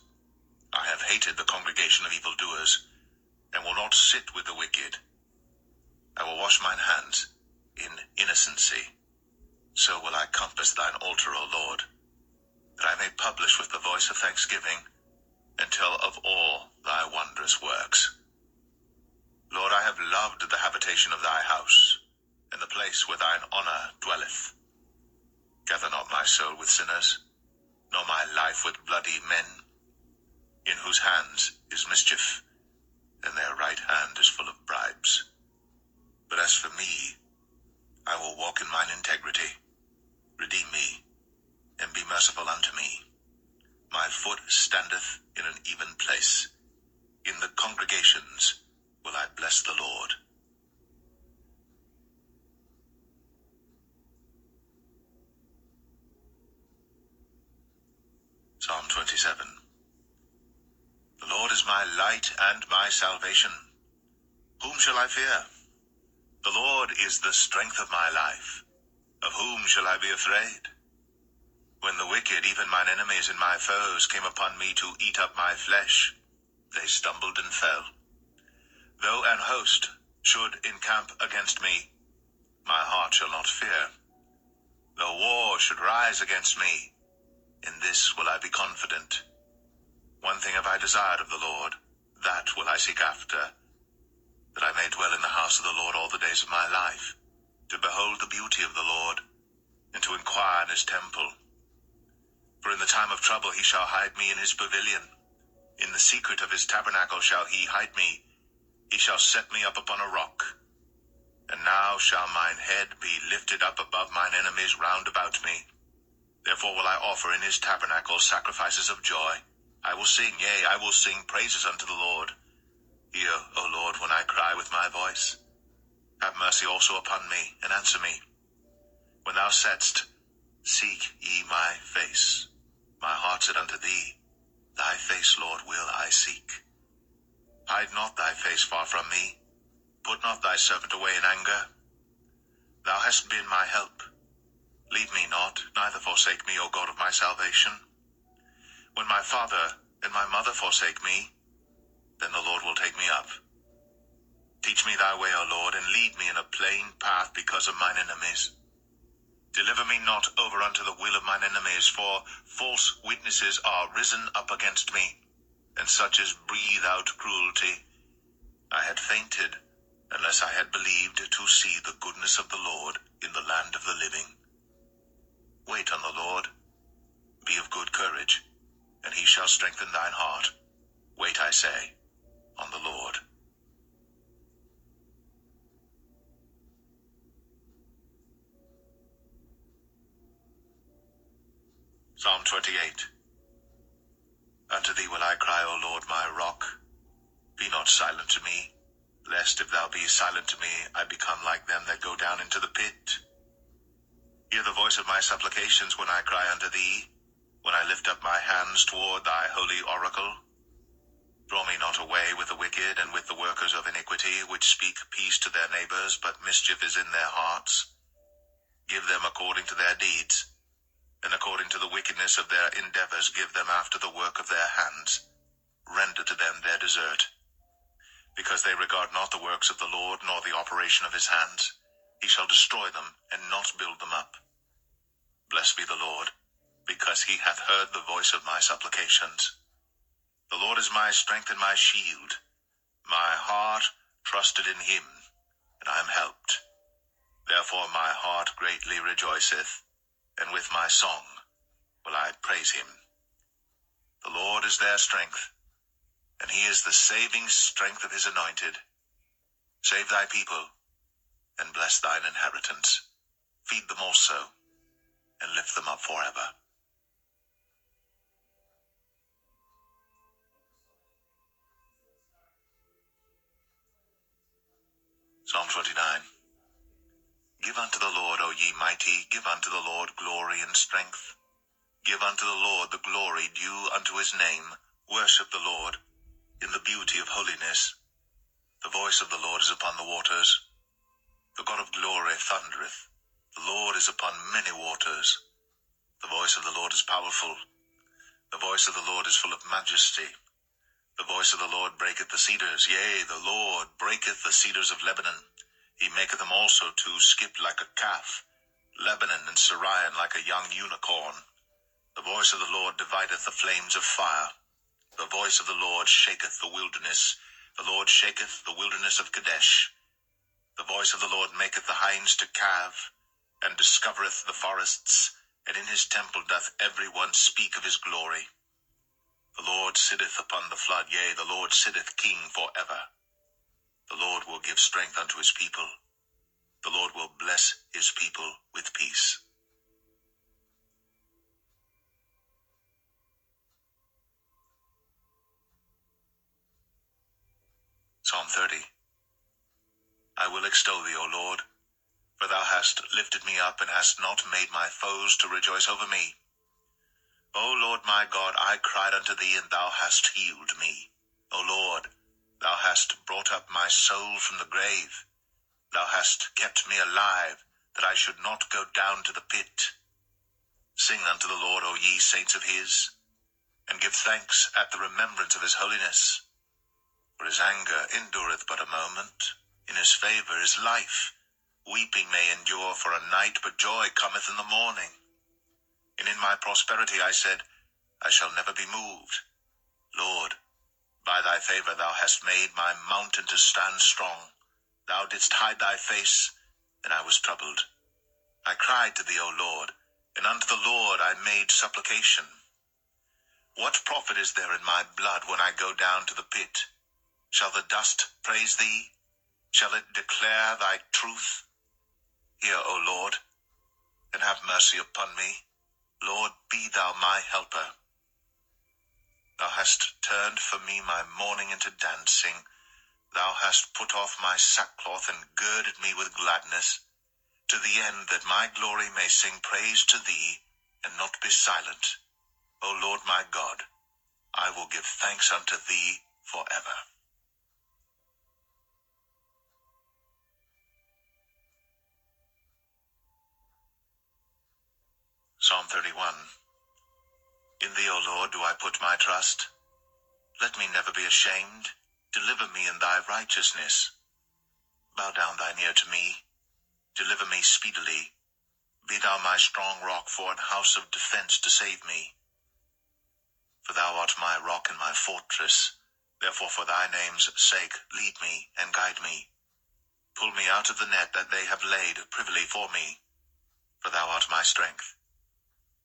I have hated the congregation of evildoers, and will not sit with the wicked. I will wash mine hands in innocency. So will I compass thine altar, O Lord, that I may publish with the voice of thanksgiving, and tell of all thy wondrous works. Lord, I have loved the habitation of thy house, and the place where thine honor dwelleth. Gather not my soul with sinners, nor my life with bloody men, in whose hands is mischief, and their right hand is full of bribes. But as for me, I will walk in mine integrity. Redeem me, and be merciful unto me. My foot standeth in an even place. In the congregations will I bless the Lord. Psalm 27. The Lord is my light and my salvation. Whom shall I fear? The Lord is the strength of my life. Of whom shall I be afraid? When the wicked, even mine enemies and my foes, came upon me to eat up my flesh, they stumbled and fell. Though an host should encamp against me, my heart shall not fear. Though war should rise against me, in this will I be confident. One thing have I desired of the Lord, that will I seek after, that I may dwell in the house of the Lord all the days of my life, to behold the beauty of the Lord, and to inquire in his temple. For in the time of trouble he shall hide me in his pavilion. In the secret of his tabernacle shall he hide me. He shall set me up upon a rock. And now shall mine head be lifted up above mine enemies round about me. Therefore will I offer in his tabernacle sacrifices of joy. I will sing, yea, I will sing praises unto the Lord. Hear, O Lord, when I cry with my voice. Have mercy also upon me, and answer me. When thou saidst, seek ye my face, my heart said unto thee, thy face, Lord, will I seek. Hide not thy face far from me. Put not thy servant away in anger. Thou hast been my help. Leave me not, neither forsake me, O God of my salvation. When my father and my mother forsake me, then the Lord will take me up. Teach me thy way, O Lord, and lead me in a plain path because of mine enemies. Deliver me not over unto the will of mine enemies, for false witnesses are risen up against me, and such as breathe out cruelty. I had fainted, unless I had believed to see the goodness of the Lord in the land of the living. Wait on the Lord. Be of good courage, and he shall strengthen thine heart. Wait, I say, on the Lord. Psalm 28. Unto thee will I cry, O Lord, my rock. Be not silent to me, lest if thou be silent to me, I become like them that go down into the pit. Hear the voice of my supplications when I cry unto thee, when I lift up my hands toward thy holy oracle. Draw me not away with the wicked and with the workers of iniquity, which speak peace to their neighbors, but mischief is in their hearts. Give them according to their deeds, and according to the wickedness of their endeavors give them after the work of their hands. Render to them their desert. Because they regard not the works of the Lord, nor the operation of his hands, he shall destroy them, and not build them up. Blessed be the Lord, because he hath heard the voice of my supplications. The Lord is my strength and my shield. My heart trusted in him, and I am helped. Therefore my heart greatly rejoiceth, and with my song will I praise him. The Lord is their strength, and he is the saving strength of his anointed. Save thy people, and bless thine inheritance. Feed them also, and lift them up forever. Psalm 29. Give unto the Lord, O ye mighty, give unto the Lord glory and strength. Give unto the Lord the glory due unto his name. Worship the Lord in the beauty of holiness. The voice of the Lord is upon the waters. The God of glory thundereth. The Lord is upon many waters. The voice of the Lord is powerful. The voice of the Lord is full of majesty. The voice of the Lord breaketh the cedars. Yea, the Lord breaketh the cedars of Lebanon. He maketh them also to skip like a calf, Lebanon and Sirion like a young unicorn. The voice of the Lord divideth the flames of fire. The voice of the Lord shaketh the wilderness. The Lord shaketh the wilderness of Kadesh. The voice of the Lord maketh the hinds to calve, and discovereth the forests, and in his temple doth every one speak of his glory. The Lord sitteth upon the flood, yea, the Lord sitteth king for ever. The Lord will give strength unto his people. The Lord will bless his people with peace. Psalm 30. I will extol thee, O Lord, for thou hast lifted me up, and hast not made my foes to rejoice over me. O Lord my God, I cried unto thee, and thou hast healed me. O Lord, thou hast brought up my soul from the grave. Thou hast kept me alive, that I should not go down to the pit. Sing unto the Lord, O ye saints of his, and give thanks at the remembrance of his holiness. For his anger endureth but a moment. In his favour is life. Weeping may endure for a night, but joy cometh in the morning. And in my prosperity I said, I shall never be moved. Lord, by thy favour thou hast made my mountain to stand strong. Thou didst hide thy face, and I was troubled. I cried to thee, O Lord, and unto the Lord I made supplication. What profit is there in my blood when I go down to the pit? Shall the dust praise thee? Shall it declare thy truth? Hear, O Lord, and have mercy upon me. Lord, be thou my helper. Thou hast turned for me my mourning into dancing. Thou hast put off my sackcloth and girded me with gladness, to the end that my glory may sing praise to thee, and not be silent. O Lord my God, I will give thanks unto thee forever. Psalm 31. In thee, O Lord, do I put my trust. Let me never be ashamed. Deliver me in thy righteousness. Bow down thine ear to me. Deliver me speedily. Be thou my strong rock for an house of defense to save me. For thou art my rock and my fortress. Therefore for thy name's sake lead me and guide me. Pull me out of the net that they have laid privily for me. For thou art my strength.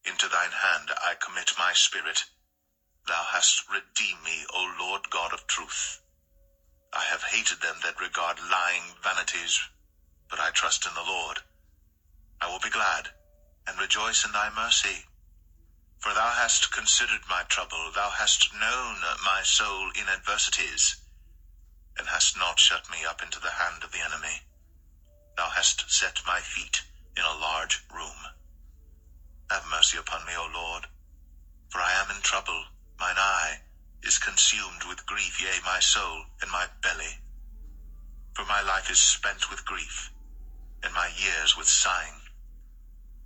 Into thine hand I commit my spirit. Thou hast redeemed me, O Lord God of truth. I have hated them that regard lying vanities, but I trust in the Lord. I will be glad and rejoice in thy mercy. For thou hast considered my trouble. Thou hast known my soul in adversities, and hast not shut me up into the hand of the enemy. Thou hast set my feet in a large room. Have mercy upon me, O Lord, for I am in trouble. Mine eye is consumed with grief, yea, my soul and my belly. For my life is spent with grief, and my years with sighing.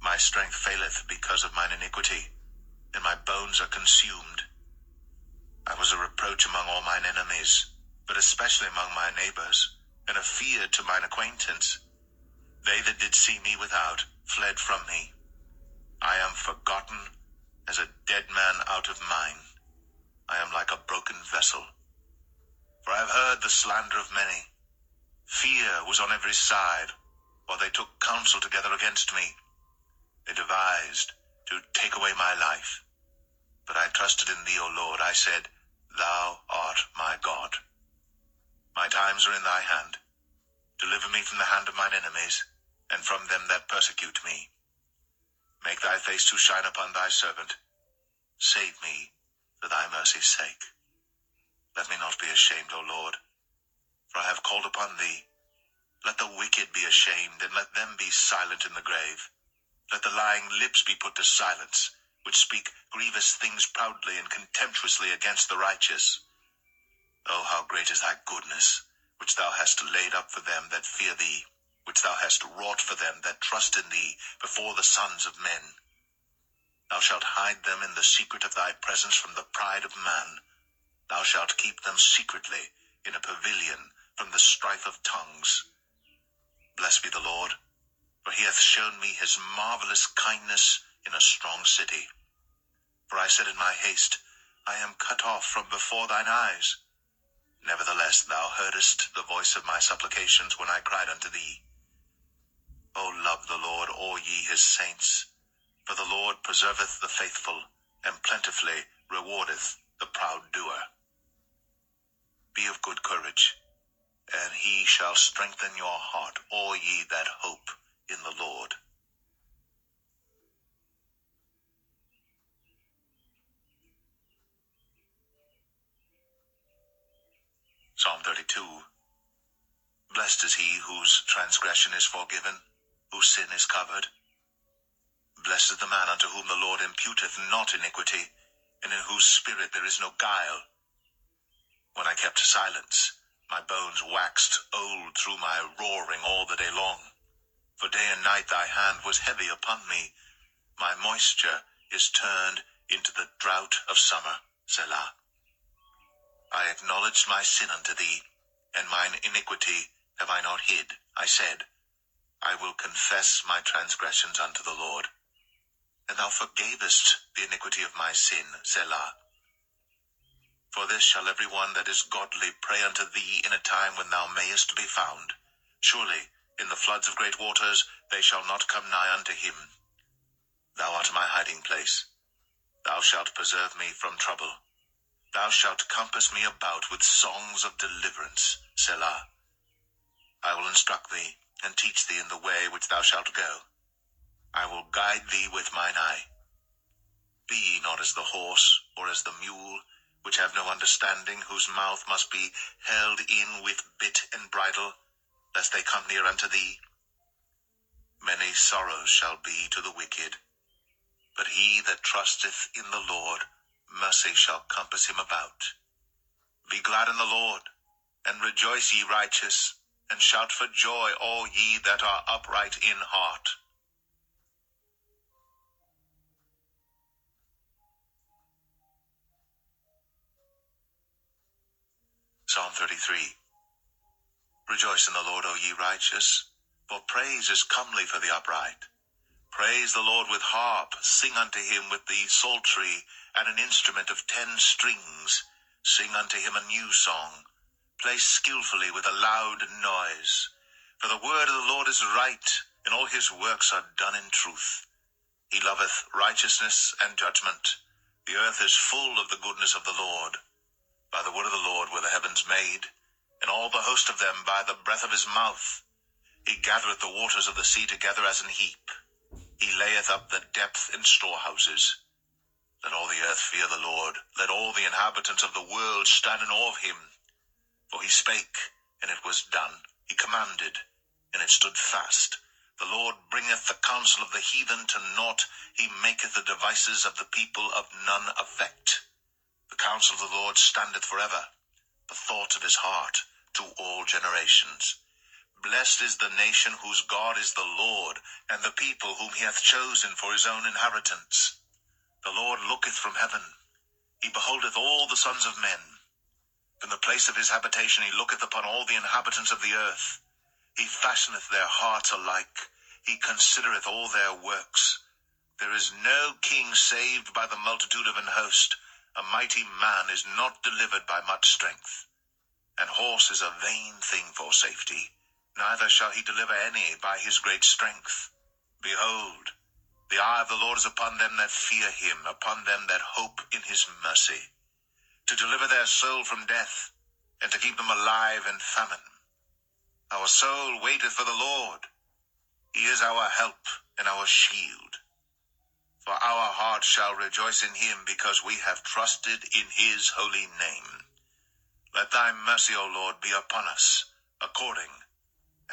My strength faileth because of mine iniquity, and my bones are consumed. I was a reproach among all mine enemies, but especially among my neighbors, and a fear to mine acquaintance. They that did see me without fled from me. I am forgotten as a dead man out of mind. I am like a broken vessel. For I have heard the slander of many. Fear was on every side, while they took counsel together against me. They devised to take away my life. But I trusted in thee, O Lord. I said, Thou art my God. My times are in thy hand. Deliver me from the hand of mine enemies, and from them that persecute me. Make thy face to shine upon thy servant. Save me for thy mercy's sake. Let me not be ashamed, O Lord, for I have called upon thee. Let the wicked be ashamed, and let them be silent in the grave. Let the lying lips be put to silence, which speak grievous things proudly and contemptuously against the righteous. O how great is thy goodness, which thou hast laid up for them that fear thee, which thou hast wrought for them that trust in thee before the sons of men. Thou shalt hide them in the secret of thy presence from the pride of man. Thou shalt keep them secretly in a pavilion from the strife of tongues. Blessed be the Lord, for he hath shown me his marvelous kindness in a strong city. For I said in my haste, I am cut off from before thine eyes. Nevertheless thou heardest the voice of my supplications when I cried unto thee. O love the Lord, all ye his saints, for the Lord preserveth the faithful, and plentifully rewardeth the proud doer. Be of good courage, and he shall strengthen your heart, all ye that hope in the Lord. Psalm 32. Blessed is he whose transgression is forgiven, whose sin is covered. Blessed is the man unto whom the Lord imputeth not iniquity, and in whose spirit there is no guile. When I kept silence, my bones waxed old through my roaring all the day long. For day and night thy hand was heavy upon me. My moisture is turned into the drought of summer. Selah. I acknowledged my sin unto thee, and mine iniquity have I not hid. I said, I will confess my transgressions unto the Lord. And thou forgavest the iniquity of my sin. Selah. For this shall every one that is godly pray unto thee in a time when thou mayest be found. Surely in the floods of great waters they shall not come nigh unto him. Thou art my hiding place. Thou shalt preserve me from trouble. Thou shalt compass me about with songs of deliverance. Selah. I will instruct thee, and teach thee in the way which thou shalt go. I will guide thee with mine eye. Be ye not as the horse, or as the mule, which have no understanding, whose mouth must be held in with bit and bridle, lest they come near unto thee. Many sorrows shall be to the wicked, but he that trusteth in the Lord, mercy shall compass him about. Be glad in the Lord, and rejoice ye righteous, and shout for joy all ye that are upright in heart. Psalm 33. Rejoice in the Lord, O ye righteous, for praise is comely for the upright. Praise the Lord with harp, sing unto him with the psaltery, and an instrument of 10 strings. Sing unto him a new song. Play skillfully with a loud noise. For the word of the Lord is right, and all his works are done in truth. He loveth righteousness and judgment. The earth is full of the goodness of the Lord. By the word of the Lord were the heavens made, and all the host of them by the breath of his mouth. He gathereth the waters of the sea together as an heap. He layeth up the depth in storehouses. Let all the earth fear the Lord. Let all the inhabitants of the world stand in awe of him. For he spake, and it was done. He commanded, and it stood fast. The Lord bringeth the counsel of the heathen to naught. He maketh the devices of the people of none effect. The counsel of the Lord standeth forever, the thoughts of his heart to all generations. Blessed is the nation whose God is the Lord, and the people whom he hath chosen for his own inheritance. The Lord looketh from heaven. He beholdeth all the sons of men. From the place of his habitation he looketh upon all the inhabitants of the earth. He fashioneth their hearts alike. He considereth all their works. There is no king saved by the multitude of an host. A mighty man is not delivered by much strength. An horse is a vain thing for safety. Neither shall he deliver any by his great strength. Behold, the eye of the Lord is upon them that fear him, upon them that hope in his mercy, to deliver their soul from death, and to keep them alive in famine. Our soul waiteth for the Lord. He is our help and our shield. For our heart shall rejoice in him, because we have trusted in his holy name. Let thy mercy, O Lord, be upon us, according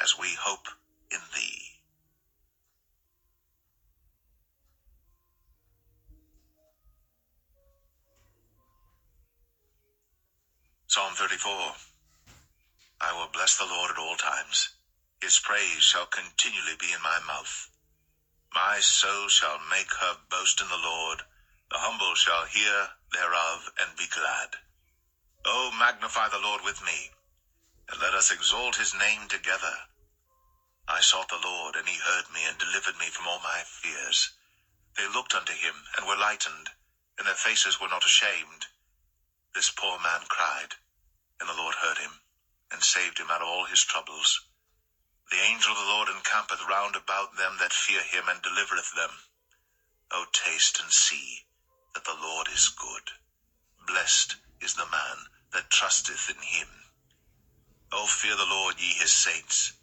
as we hope in thee. Psalm 34. I will bless the Lord at all times. His praise shall continually be in my mouth. My soul shall make her boast in the Lord. The humble shall hear thereof and be glad. O magnify the Lord with me, and let us exalt his name together. I sought the Lord, and he heard me, and delivered me from all my fears. They looked unto him, and were lightened, and their faces were not ashamed. This poor man cried, and the Lord heard him, and saved him out of all his troubles. The angel of the Lord encampeth round about them that fear him, and delivereth them. O taste and see that the Lord is good. Blessed is the man that trusteth in him. O fear the Lord, ye his saints,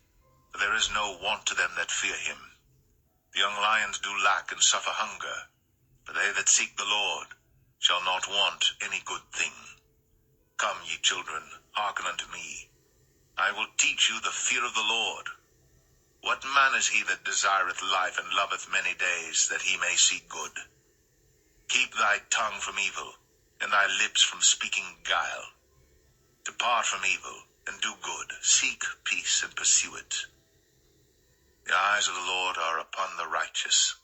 for there is no want to them that fear him. The young lions do lack and suffer hunger, but they that seek the Lord shall not want any good thing. Come, ye children, hearken unto me. I will teach you the fear of the Lord. What man is he that desireth life, and loveth many days, that he may see good? Keep thy tongue from evil, and thy lips from speaking guile. Depart from evil, and do good. Seek peace, and pursue it. The eyes of the Lord are upon the righteous,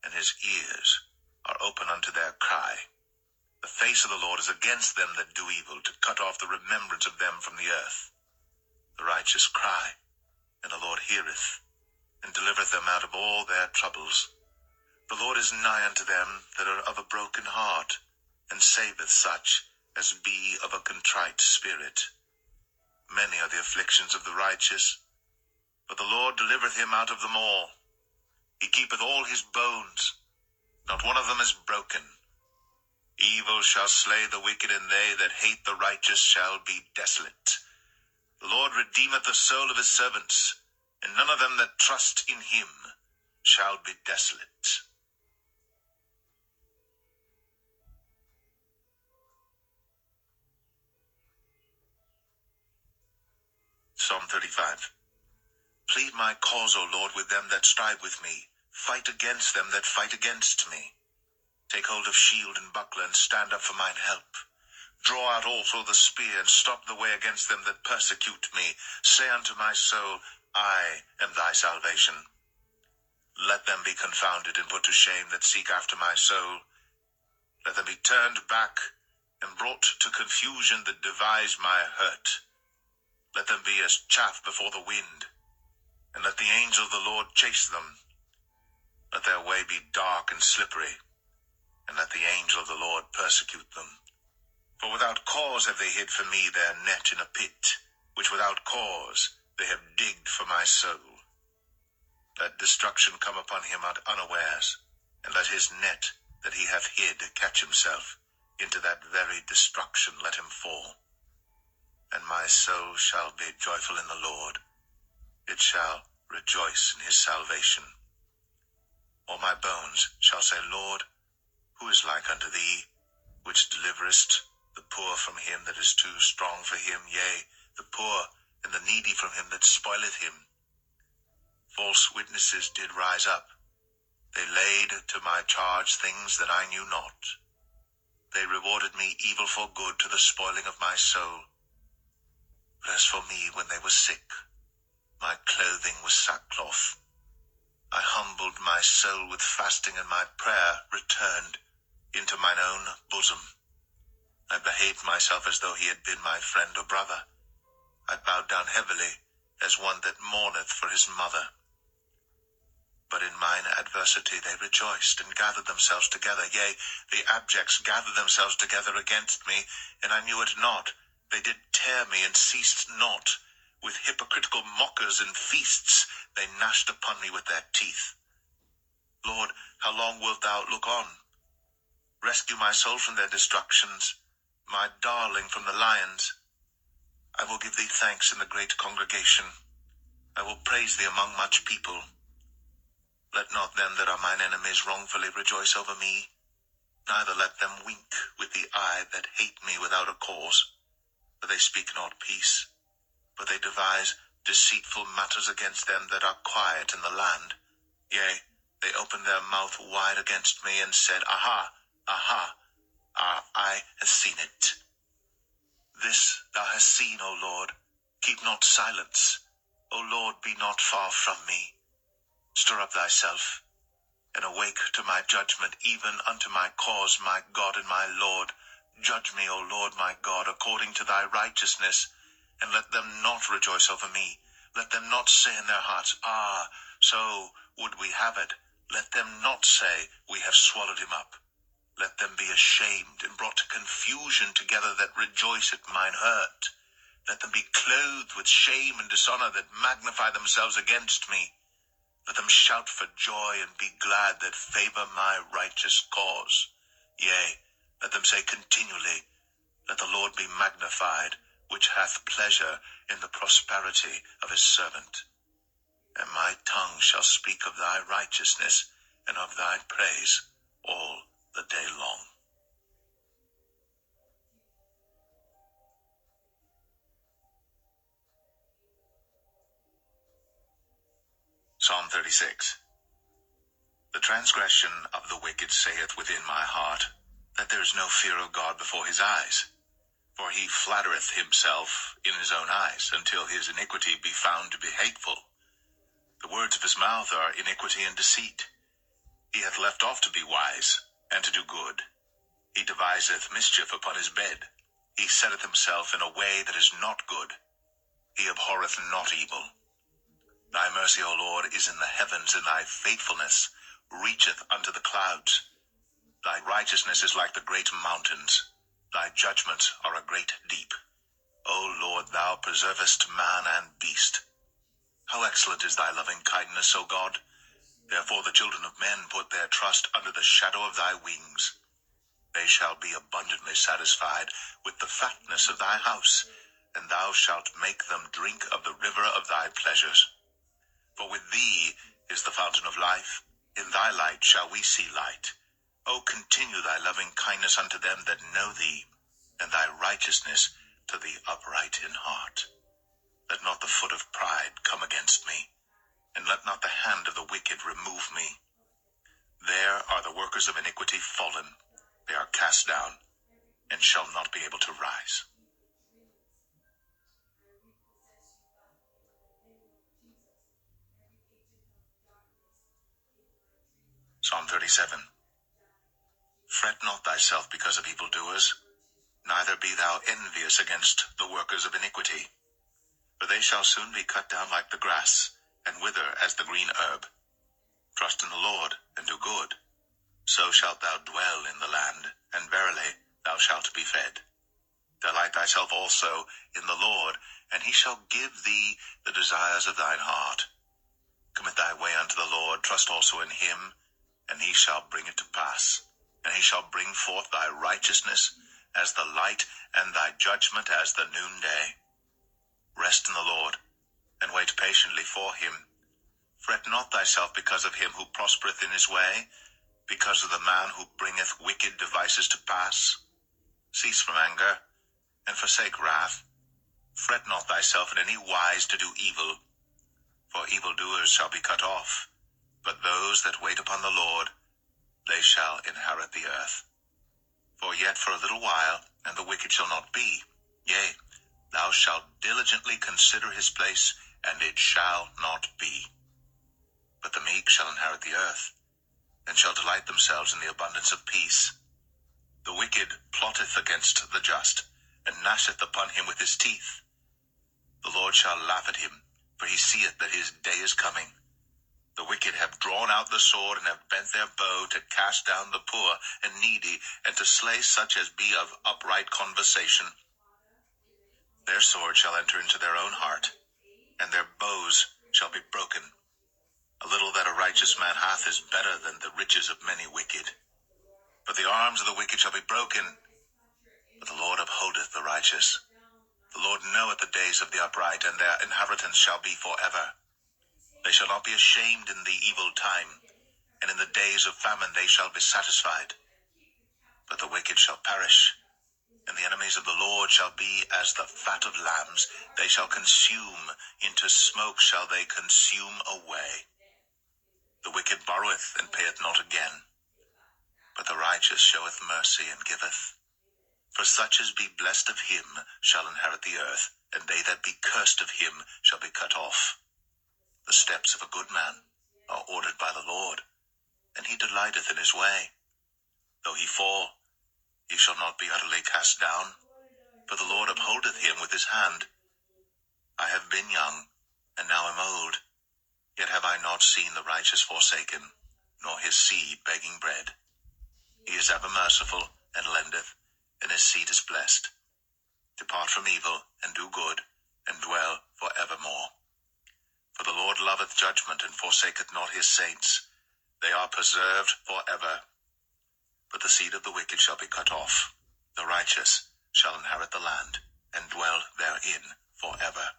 and his ears are open unto their cry. The face of the Lord is against them that do evil, to cut off the remembrance of them from the earth. The righteous cry, and the Lord heareth, and delivereth them out of all their troubles. The Lord is nigh unto them that are of a broken heart, and saveth such as be of a contrite spirit. Many are the afflictions of the righteous, but the Lord delivereth him out of them all. He keepeth all his bones, not one of them is broken. Evil shall slay the wicked, and they that hate the righteous shall be desolate. The Lord redeemeth the soul of his servants, and none of them that trust in him shall be desolate. Psalm 35. Plead my cause, O Lord, with them that strive with me. Fight against them that fight against me. Take hold of shield and buckler, and stand up for mine help. Draw out also the spear, and stop the way against them that persecute me. Say unto my soul, I am thy salvation. Let them be confounded and put to shame that seek after my soul. Let them be turned back and brought to confusion that devise my hurt. Let them be as chaff before the wind, and let the angel of the Lord chase them. Let their way be dark and slippery, and let the angel of the Lord persecute them. For without cause have they hid for me their net in a pit, which without cause they have digged for my soul. Let destruction come upon him unawares, and let his net that he hath hid catch himself. Into that very destruction let him fall. And my soul shall be joyful in the Lord. It shall rejoice in his salvation. All my bones shall say, Lord, who is like unto thee, which deliverest the poor from him that is too strong for him, yea, the poor and the needy from him that spoileth him? False witnesses did rise up. They laid to my charge things that I knew not. They rewarded me evil for good, to the spoiling of my soul. But as for me, when they were sick, my clothing was sackcloth. I humbled my soul with fasting, and my prayer returned into mine own bosom. I behaved myself as though he had been my friend or brother. I bowed down heavily, as one that mourneth for his mother. But in mine adversity they rejoiced, and gathered themselves together. Yea, the abjects gathered themselves together against me, and I knew it not. They did tear me, and ceased not. With hypocritical mockers and feasts they gnashed upon me with their teeth. Lord, how long wilt thou look on? Rescue my soul from their destructions, my darling from the lions. I will give thee thanks in the great congregation. I will praise thee among much people. Let not them that are mine enemies wrongfully rejoice over me, neither let them wink with the eye that hate me without a cause. For they speak not peace, but they devise deceitful matters against them that are quiet in the land. Yea, they opened their mouth wide against me, and said, Aha, aha, our eye hath seen it. This Thou hast seen, O Lord. Keep not silence. O Lord, be not far from me. Stir up thyself, and awake to my judgment, even unto my cause, my God and my Lord. Judge me, O Lord my God, according to thy righteousness, and let them not rejoice over me. Let them not say in their hearts, Ah, so would we have it. Let them not say, We have swallowed him up. Let them be ashamed and brought to confusion together that rejoice at mine hurt. Let them be clothed with shame and dishonor that magnify themselves against me. Let them shout for joy and be glad that favor my righteous cause. Yea, let them say continually, Let the Lord be magnified, which hath pleasure in the prosperity of his servant. And my tongue shall speak of thy righteousness and of thy praise all the day long. Psalm 36. The transgression of the wicked saith within my heart, that there is no fear of God before his eyes. For he flattereth himself in his own eyes, until his iniquity be found to be hateful. The words of his mouth are iniquity and deceit. He hath left off to be wise, and to do good. He deviseth mischief upon his bed. He setteth himself in a way that is not good. He abhorreth not evil. Thy mercy, O Lord, is in the heavens, and thy faithfulness reacheth unto the clouds. Thy righteousness is like the great mountains. Thy judgments are a great deep. O Lord, thou preservest man and beast. How excellent is thy loving kindness, O God! Therefore the children of men put their trust under the shadow of thy wings. They shall be abundantly satisfied with the fatness of thy house, and thou shalt make them drink of the river of thy pleasures. For with thee is the fountain of life. In thy light shall we see light. O continue thy loving kindness unto them that know thee, and thy righteousness to the upright in heart. Let not the foot of pride come against me, and let not the hand of the wicked remove me. There are the workers of iniquity fallen. They are cast down, and shall not be able to rise. Psalm 37. Fret not thyself because of evildoers, neither be thou envious against the workers of iniquity. For they shall soon be cut down like the grass, and wither as the green herb. Trust in the Lord, and do good. So shalt thou dwell in the land, and verily thou shalt be fed. Delight thyself also in the Lord, and he shall give thee the desires of thine heart. Commit thy way unto the Lord, trust also in him, and he shall bring it to pass. And he shall bring forth thy righteousness as the light, and thy judgment as the noonday. Rest in the Lord, and wait patiently for him. Fret not thyself because of him who prospereth in his way, because of the man who bringeth wicked devices to pass. Cease from anger, and forsake wrath. Fret not thyself in any wise to do evil, for evildoers shall be cut off. But those that wait upon the Lord, they shall inherit the earth. For yet for a little while, and the wicked shall not be. Yea, thou shalt diligently consider his place, and it shall not be. But the meek shall inherit the earth, and shall delight themselves in the abundance of peace. The wicked plotteth against the just, and gnasheth upon him with his teeth. The Lord shall laugh at him, for he seeth that his day is coming. The wicked have drawn out the sword, and have bent their bow to cast down the poor and needy, and to slay such as be of upright conversation. Their sword shall enter into their own heart, and their bows shall be broken. A little that a righteous man hath is better than the riches of many wicked. But the arms of the wicked shall be broken, but the Lord upholdeth the righteous. The Lord knoweth the days of the upright, and their inheritance shall be forever. They shall not be ashamed in the evil time, and in the days of famine they shall be satisfied. But the wicked shall perish, and the enemies of the Lord shall be as the fat of lambs. They shall consume, into smoke shall they consume away. The wicked borroweth and payeth not again, but the righteous showeth mercy and giveth. For such as be blessed of him shall inherit the earth, and they that be cursed of him shall be cut off. The steps of a good man are ordered by the Lord, and he delighteth in his way. Though he fall, he shall not be utterly cast down, for the Lord upholdeth him with his hand. I have been young, and now am old, yet have I not seen the righteous forsaken, nor his seed begging bread. He is ever merciful, and lendeth, and his seed is blessed. Depart from evil, and do good, and dwell for evermore. For the Lord loveth judgment, and forsaketh not his saints. They are preserved for ever. But the seed of the wicked shall be cut off. The righteous shall inherit the land, and dwell therein for ever.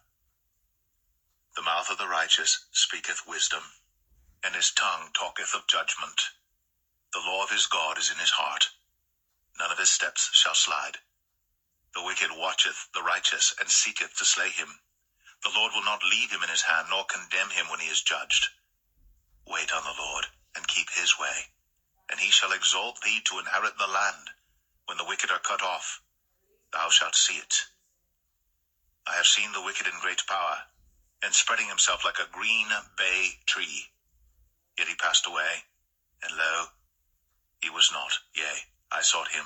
The mouth of the righteous speaketh wisdom, and his tongue talketh of judgment. The law of his God is in his heart. None of his steps shall slide. The wicked watcheth the righteous, and seeketh to slay him. The Lord will not leave him in his hand, nor condemn him when he is judged. Wait on the Lord, and keep his way, and he shall exalt thee to inherit the land. When the wicked are cut off, thou shalt see it. I have seen the wicked in great power, and spreading himself like a green bay tree. Yet he passed away, and lo, he was not. Yea, I sought him,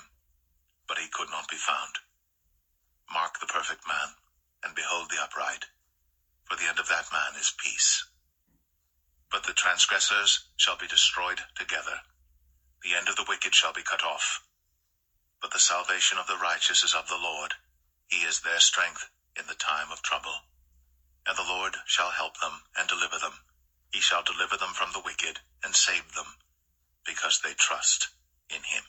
but he could not be found. Mark the perfect man, and behold the upright, for the end of that man is peace. But the transgressors shall be destroyed together. The end of the wicked shall be cut off. But the salvation of the righteous is of the Lord. He is their strength in the time of trouble. And the Lord shall help them and deliver them. He shall deliver them from the wicked and save them, because they trust in him.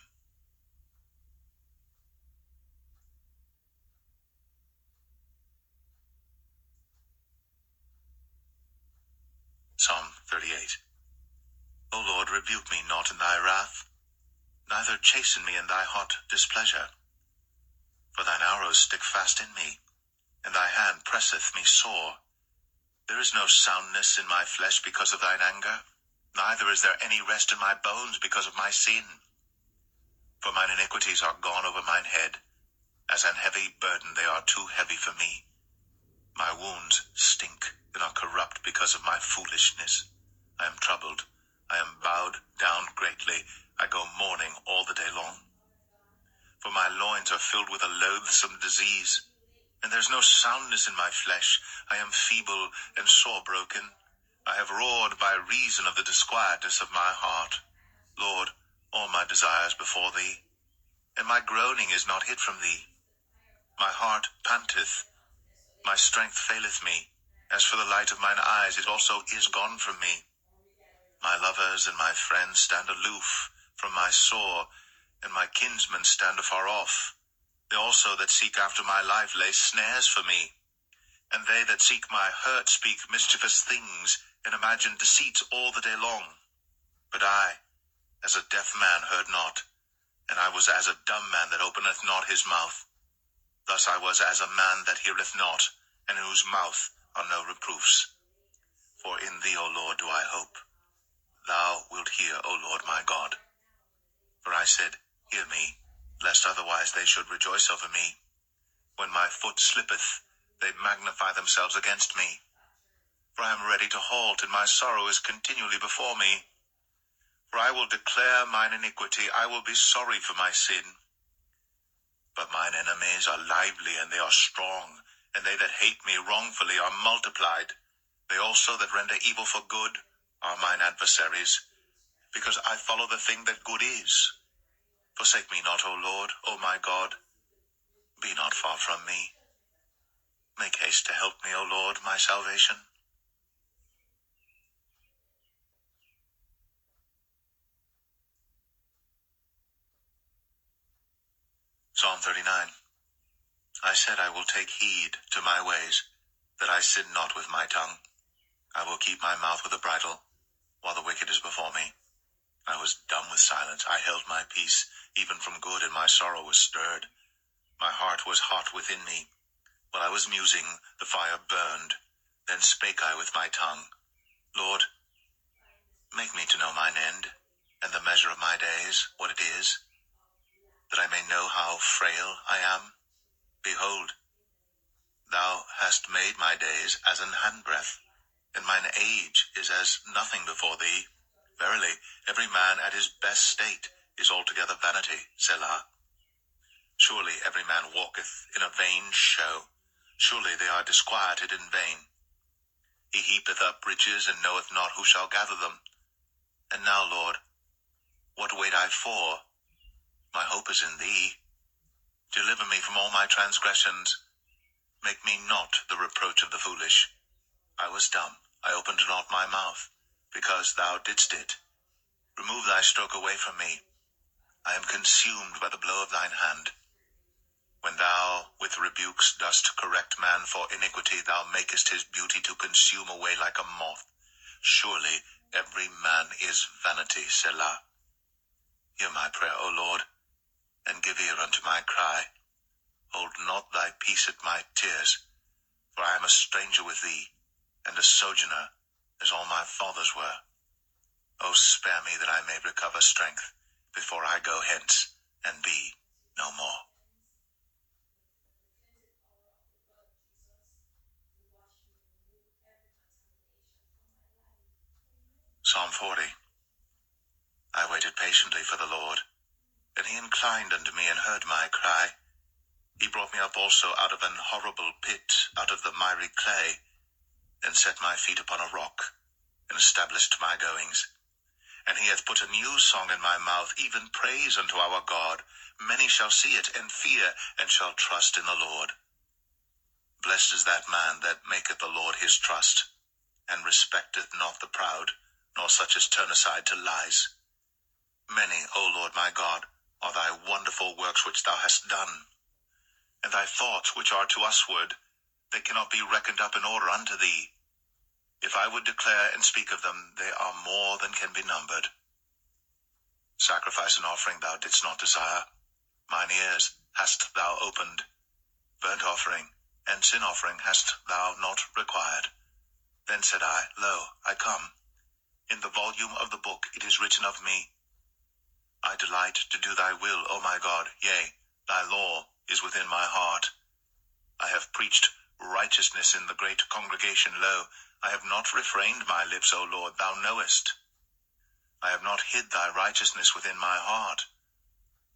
Psalm 38. O Lord, rebuke me not in thy wrath, neither chasten me in thy hot displeasure. For thine arrows stick fast in me, and thy hand presseth me sore. There is no soundness in my flesh because of thine anger, neither is there any rest in my bones because of my sin. For mine iniquities are gone over mine head. As an heavy burden they are too heavy for me. My wounds stink and are corrupt because of my foolishness. I am troubled. I am bowed down greatly. I go mourning all the day long. For my loins are filled with a loathsome disease, and there is no soundness in my flesh. I am feeble and sore broken. I have roared by reason of the disquietness of my heart. Lord, all my desires before thee, and my groaning is not hid from thee. My heart panteth, my strength faileth me. As for the light of mine eyes, it also is gone from me. My lovers and my friends stand aloof from my sore, and my kinsmen stand afar off. They also that seek after my life lay snares for me. And they that seek my hurt speak mischievous things, and imagine deceits all the day long. But I, as a deaf man, heard not, and I was as a dumb man that openeth not his mouth. Thus I was as a man that heareth not, and in whose mouth are no reproofs. For in thee, O Lord, do I hope. Thou wilt hear, O Lord my God. For I said, hear me, lest otherwise they should rejoice over me. When my foot slippeth, they magnify themselves against me. For I am ready to halt, and my sorrow is continually before me. For I will declare mine iniquity, I will be sorry for my sin. But mine enemies are lively, and they are strong, and they that hate me wrongfully are multiplied. They also that render evil for good are mine adversaries, because I follow the thing that good is. Forsake me not, O Lord, O my God. Be not far from me. Make haste to help me, O Lord, my salvation. Psalm 39. I said, I will take heed to my ways, that I sin not with my tongue. I will keep my mouth with a bridle, while the wicked is before me. I was dumb with silence. I held my peace, even from good, and my sorrow was stirred. My heart was hot within me. While I was musing, the fire burned. Then spake I with my tongue, Lord, make me to know mine end, and the measure of my days, what it is. that I may know how frail I am? Behold, thou hast made my days as an handbreadth, and mine age is as nothing before thee. Verily, every man at his best state is altogether vanity, Selah. Surely every man walketh in a vain show. Surely they are disquieted in vain. He heapeth up riches, and knoweth not who shall gather them. And now, Lord, what wait I for? My hope is in thee. Deliver me from all my transgressions. Make me not the reproach of the foolish. I was dumb, I opened not my mouth, because thou didst it. Remove thy stroke away from me. I am consumed by the blow of thine hand. When thou with rebukes dost correct man for iniquity, thou makest his beauty to consume away like a moth. Surely every man is vanity, Selah. Hear my prayer, O Lord, and give ear unto my cry. Hold not thy peace at my tears, for I am a stranger with thee, and a sojourner, as all my fathers were. O spare me that I may recover strength, before I go hence, and be no more. Psalm 40. I waited patiently for the Lord, and he inclined unto me and heard my cry. He brought me up also out of an horrible pit, out of the miry clay, and set my feet upon a rock, and established my goings. And he hath put a new song in my mouth, even praise unto our God. Many shall see it, and fear, and shall trust in the Lord. Blessed is that man that maketh the Lord his trust, and respecteth not the proud, nor such as turn aside to lies. Many, O Lord my God, are thy wonderful works which thou hast done, and thy thoughts which are to usward, they cannot be reckoned up in order unto thee. If I would declare and speak of them, they are more than can be numbered. Sacrifice and offering thou didst not desire. Mine ears hast thou opened. Burnt offering and sin offering hast thou not required. Then said I, Lo, I come. In the volume of the book it is written of me. I delight to do thy will, O my God, yea, thy law is within my heart. I have preached righteousness in the great congregation. Lo, I have not refrained my lips, O Lord, thou knowest. I have not hid thy righteousness within my heart.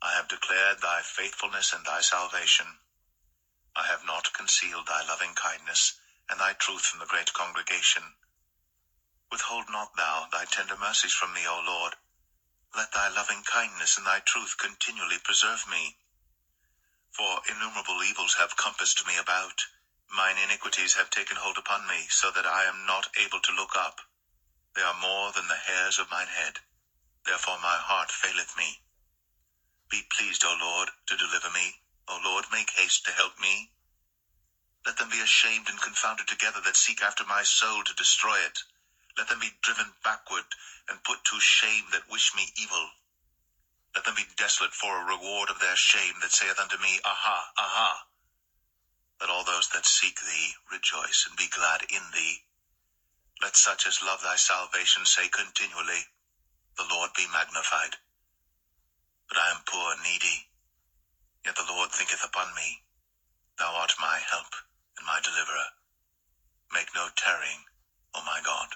I have declared thy faithfulness and thy salvation. I have not concealed thy loving kindness and thy truth from the great congregation. Withhold not thou thy tender mercies from me, O Lord. Let thy loving kindness and thy truth continually preserve me. For innumerable evils have compassed me about. Mine iniquities have taken hold upon me, so that I am not able to look up. They are more than the hairs of mine head. Therefore my heart faileth me. Be pleased, O Lord, to deliver me. O Lord, make haste to help me. Let them be ashamed and confounded together that seek after my soul to destroy it. Let them be driven backward and put to shame that wish me evil. Let them be desolate for a reward of their shame that saith unto me, Aha, aha. Let all those that seek thee rejoice and be glad in thee. Let such as love thy salvation say continually, The Lord be magnified. But I am poor and needy, yet the Lord thinketh upon me. Thou art my help and my deliverer. Make no tarrying, O my God.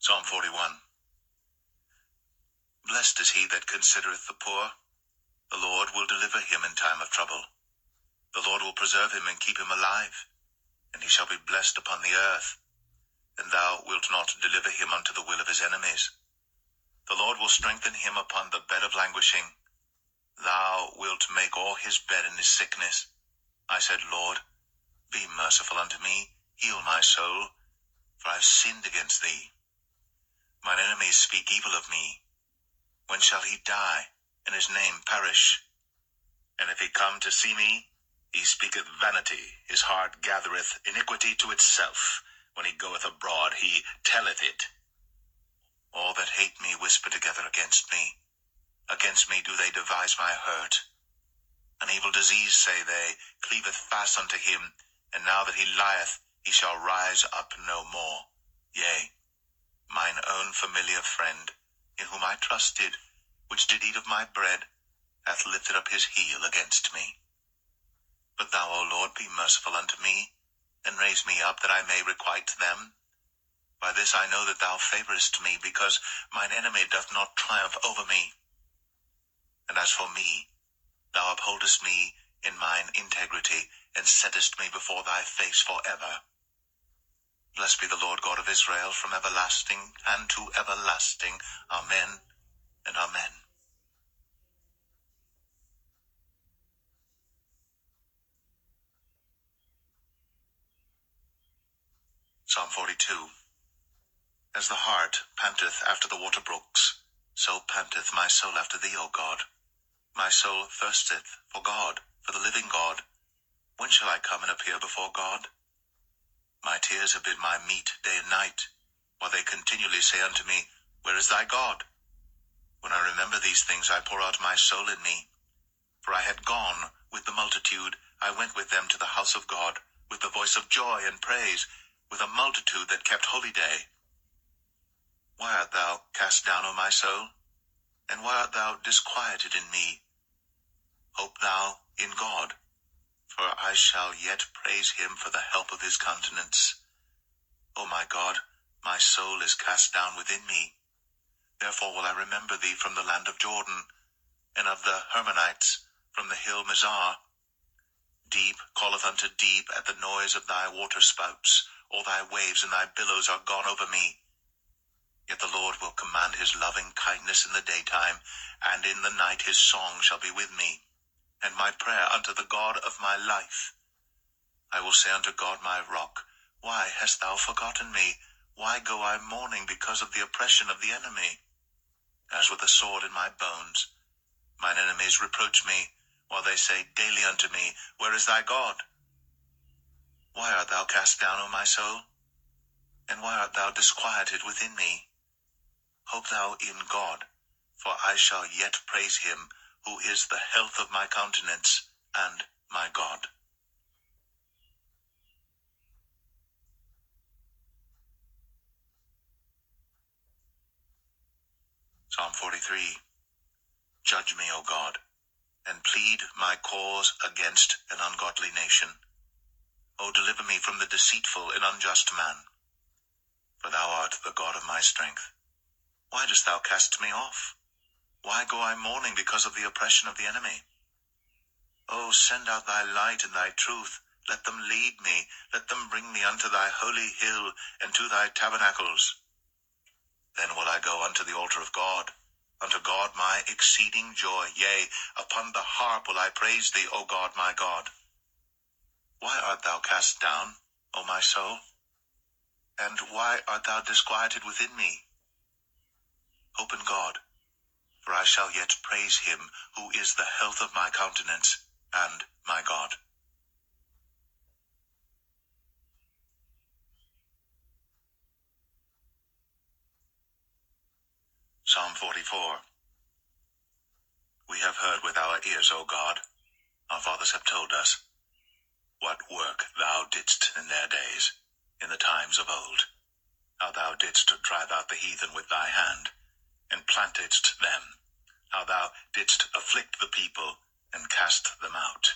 Psalm 41. Blessed is he that considereth the poor. The Lord will deliver him in time of trouble. The Lord will preserve him and keep him alive, and he shall be blessed upon the earth. And thou wilt not deliver him unto the will of his enemies. The Lord will strengthen him upon the bed of languishing. Thou wilt make all his bed in his sickness. I said, Lord, be merciful unto me, heal my soul, for I have sinned against thee. Mine enemies speak evil of me. When shall he die, and his name perish? And if he come to see me, he speaketh vanity. His heart gathereth iniquity to itself. When he goeth abroad, he telleth it. All that hate me whisper together against me. Against me do they devise my hurt. An evil disease, say they, cleaveth fast unto him, and now that he lieth, he shall rise up no more. Yea, mine own familiar friend, in whom I trusted, which did eat of my bread, hath lifted up his heel against me. But thou, O Lord, be merciful unto me, and raise me up, that I may requite them. By this I know that thou favorest me, because mine enemy doth not triumph over me. And as for me, thou upholdest me in mine integrity, and settest me before thy face for ever. Blessed be the Lord God of Israel, from everlasting and to everlasting. Amen and amen. Psalm 42. As the hart panteth after the water brooks, so panteth my soul after thee, O God. My soul thirsteth for God, for the living God. When shall I come and appear before God? My tears have been my meat day and night, while they continually say unto me, Where is thy God? When I remember these things, I pour out my soul in me. For I had gone with the multitude, I went with them to the house of God, with the voice of joy and praise, with a multitude that kept holy day. Why art thou cast down, O my soul? And why art thou disquieted in me? Hope thou in God, for I shall yet praise him for the help of his countenance. O my God, my soul is cast down within me. Therefore will I remember thee from the land of Jordan, and of the Hermonites from the hill Mizar. Deep calleth unto deep at the noise of thy waterspouts. All thy waves and thy billows are gone over me. Yet the Lord will command his loving kindness in the daytime, and in the night his song shall be with me, and my prayer unto the God of my life. I will say unto God my rock, Why hast thou forgotten me? Why go I mourning because of the oppression of the enemy? As with a sword in my bones, mine enemies reproach me, while they say daily unto me, Where is thy God? Why art thou cast down, O my soul? And why art thou disquieted within me? Hope thou in God, for I shall yet praise him, who is the health of my countenance, and my God. Psalm 43. Judge me, O God, and plead my cause against an ungodly nation. O deliver me from the deceitful and unjust man, for thou art the God of my strength. Why dost thou cast me off? Why go I mourning because of the oppression of the enemy? O send out thy light and thy truth. Let them lead me. Let them bring me unto thy holy hill, and to thy tabernacles. Then will I go unto the altar of God, unto God my exceeding joy. Yea, upon the harp will I praise thee, O God my God. Why art thou cast down, O my soul? And why art thou disquieted within me? Hope in God, for I shall yet praise him, who is the health of my countenance, and my God. Psalm 44. We have heard with our ears, O God, our fathers have told us, what work thou didst in their days, in the times of old, how thou didst drive out the heathen with thy hand, and plantedst them, how thou didst afflict the people, and cast them out.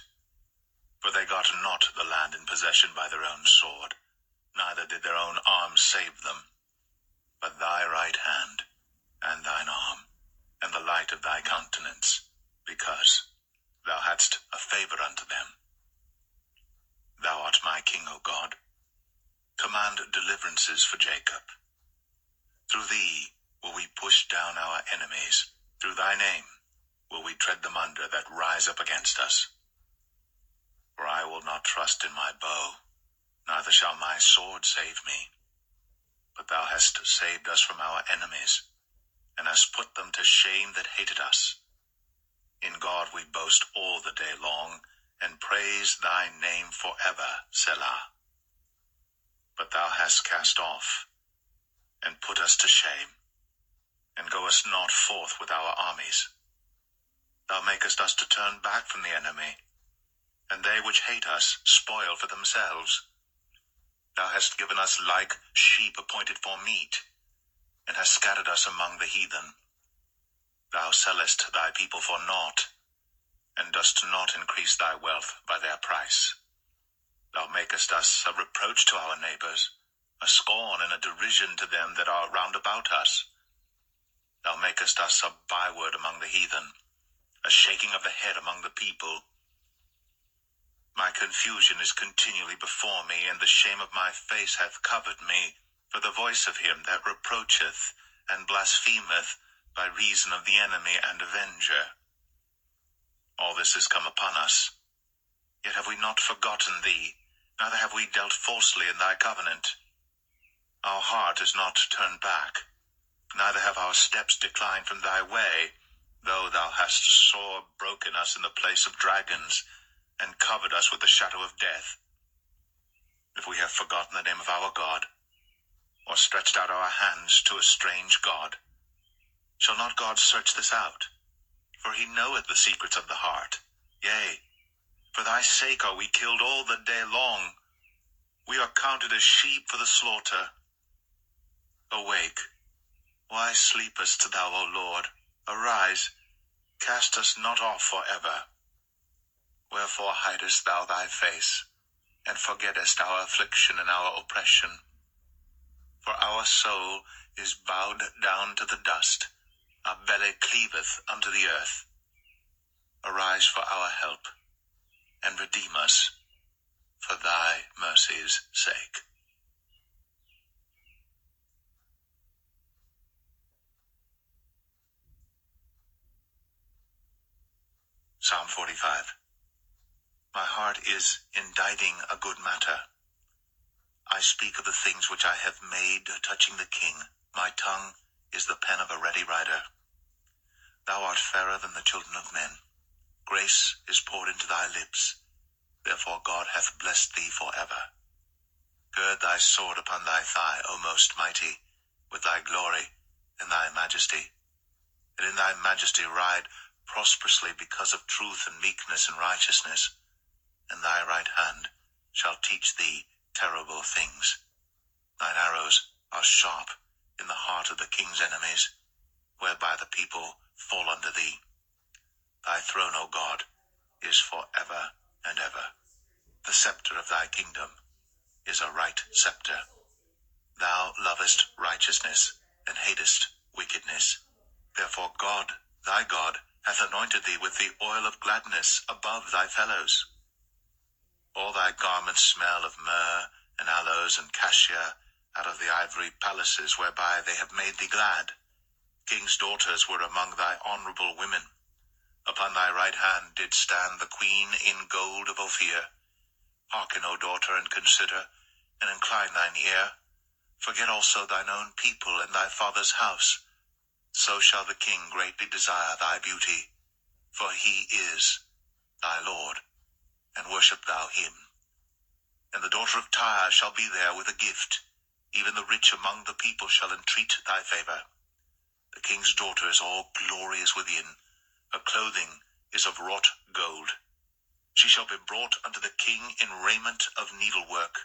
For they got not the land in possession by their own sword, neither did their own arm save them, but thy right hand, and thine arm, and the light of thy countenance, because thou hadst a favor unto them. Thou art my king, O God. Command deliverances for Jacob. Through thee will we push down our enemies. Through thy name will we tread them under that rise up against us. For I will not trust in my bow, neither shall my sword save me. But thou hast saved us from our enemies, and hast put them to shame that hated us. In God we boast all the day long, and praise thy name forever, Selah. But thou hast cast off, and put us to shame, and goest not forth with our armies. Thou makest us to turn back from the enemy, and they which hate us spoil for themselves. Thou hast given us like sheep appointed for meat, and hast scattered us among the heathen. Thou sellest thy people for naught, and dost not increase thy wealth by their price. Thou makest us a reproach to our neighbors, a scorn and a derision to them that are round about us. Thou makest us a byword among the heathen, a shaking of the head among the people. My confusion is continually before me, and the shame of my face hath covered me, for the voice of him that reproacheth and blasphemeth by reason of the enemy and avenger. All this is come upon us. Yet have we not forgotten thee, neither have we dealt falsely in thy covenant. Our heart is not turned back, neither have our steps declined from thy way, though thou hast sore broken us in the place of dragons, and covered us with the shadow of death. If we have forgotten the name of our God, or stretched out our hands to a strange God, shall not God search this out? For he knoweth the secrets of the heart. Yea, for thy sake are we killed all the day long. We are counted as sheep for the slaughter. Awake, why sleepest thou, O Lord? Arise, cast us not off for ever. Wherefore hidest thou thy face, and forgettest our affliction and our oppression? For our soul is bowed down to the dust, our belly cleaveth unto the earth. Arise for our help, and redeem us for thy mercy's sake. Psalm 45. My heart is inditing a good matter. I speak of the things which I have made touching the king. My tongue is the pen of a ready writer. Thou art fairer than the children of men. Grace is poured into thy lips. Therefore God hath blessed thee for ever. Gird thy sword upon thy thigh, O most mighty, with thy glory and thy majesty. And in thy majesty ride prosperously because of truth and meekness and righteousness. And thy right hand shall teach thee terrible things. Thine arrows are sharp in the heart of the king's enemies, whereby the people fall under thee. Thy throne, O God, is for ever and ever. The scepter of thy kingdom is a right scepter. Thou lovest righteousness, and hatest wickedness. Therefore God, thy God, hath anointed thee with the oil of gladness above thy fellows. All thy garments smell of myrrh, and aloes, and cassia, out of the ivory palaces whereby they have made thee glad. King's daughters were among thy honorable women. Upon thy right hand did stand the queen in gold of Ophir. Hearken, O daughter, and consider, and incline thine ear. Forget also thine own people and thy father's house. So shall the king greatly desire thy beauty, for he is thy Lord, and worship thou him. And the daughter of Tyre shall be there with a gift, even the rich among the people shall entreat thy favor. The king's daughter is all glorious within, her clothing is of wrought gold. She shall be brought unto the king in raiment of needlework.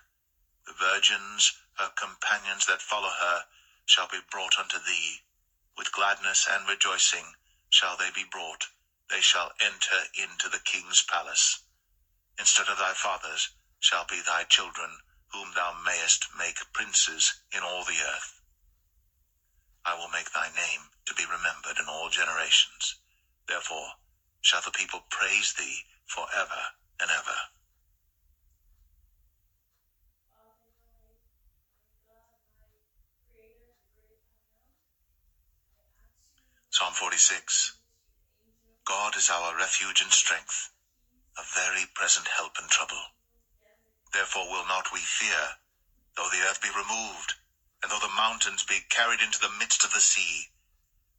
The virgins, her companions that follow her, shall be brought unto thee. With gladness and rejoicing shall they be brought. They shall enter into the king's palace. Instead of thy fathers shall be thy children, whom thou mayest make princes in all the earth. I will make thy name to be remembered in all generations. Therefore shall the people praise thee for ever and ever. Psalm 46. God is our refuge and strength, a very present help in trouble. Therefore will not we fear, though the earth be removed, and though the mountains be carried into the midst of the sea,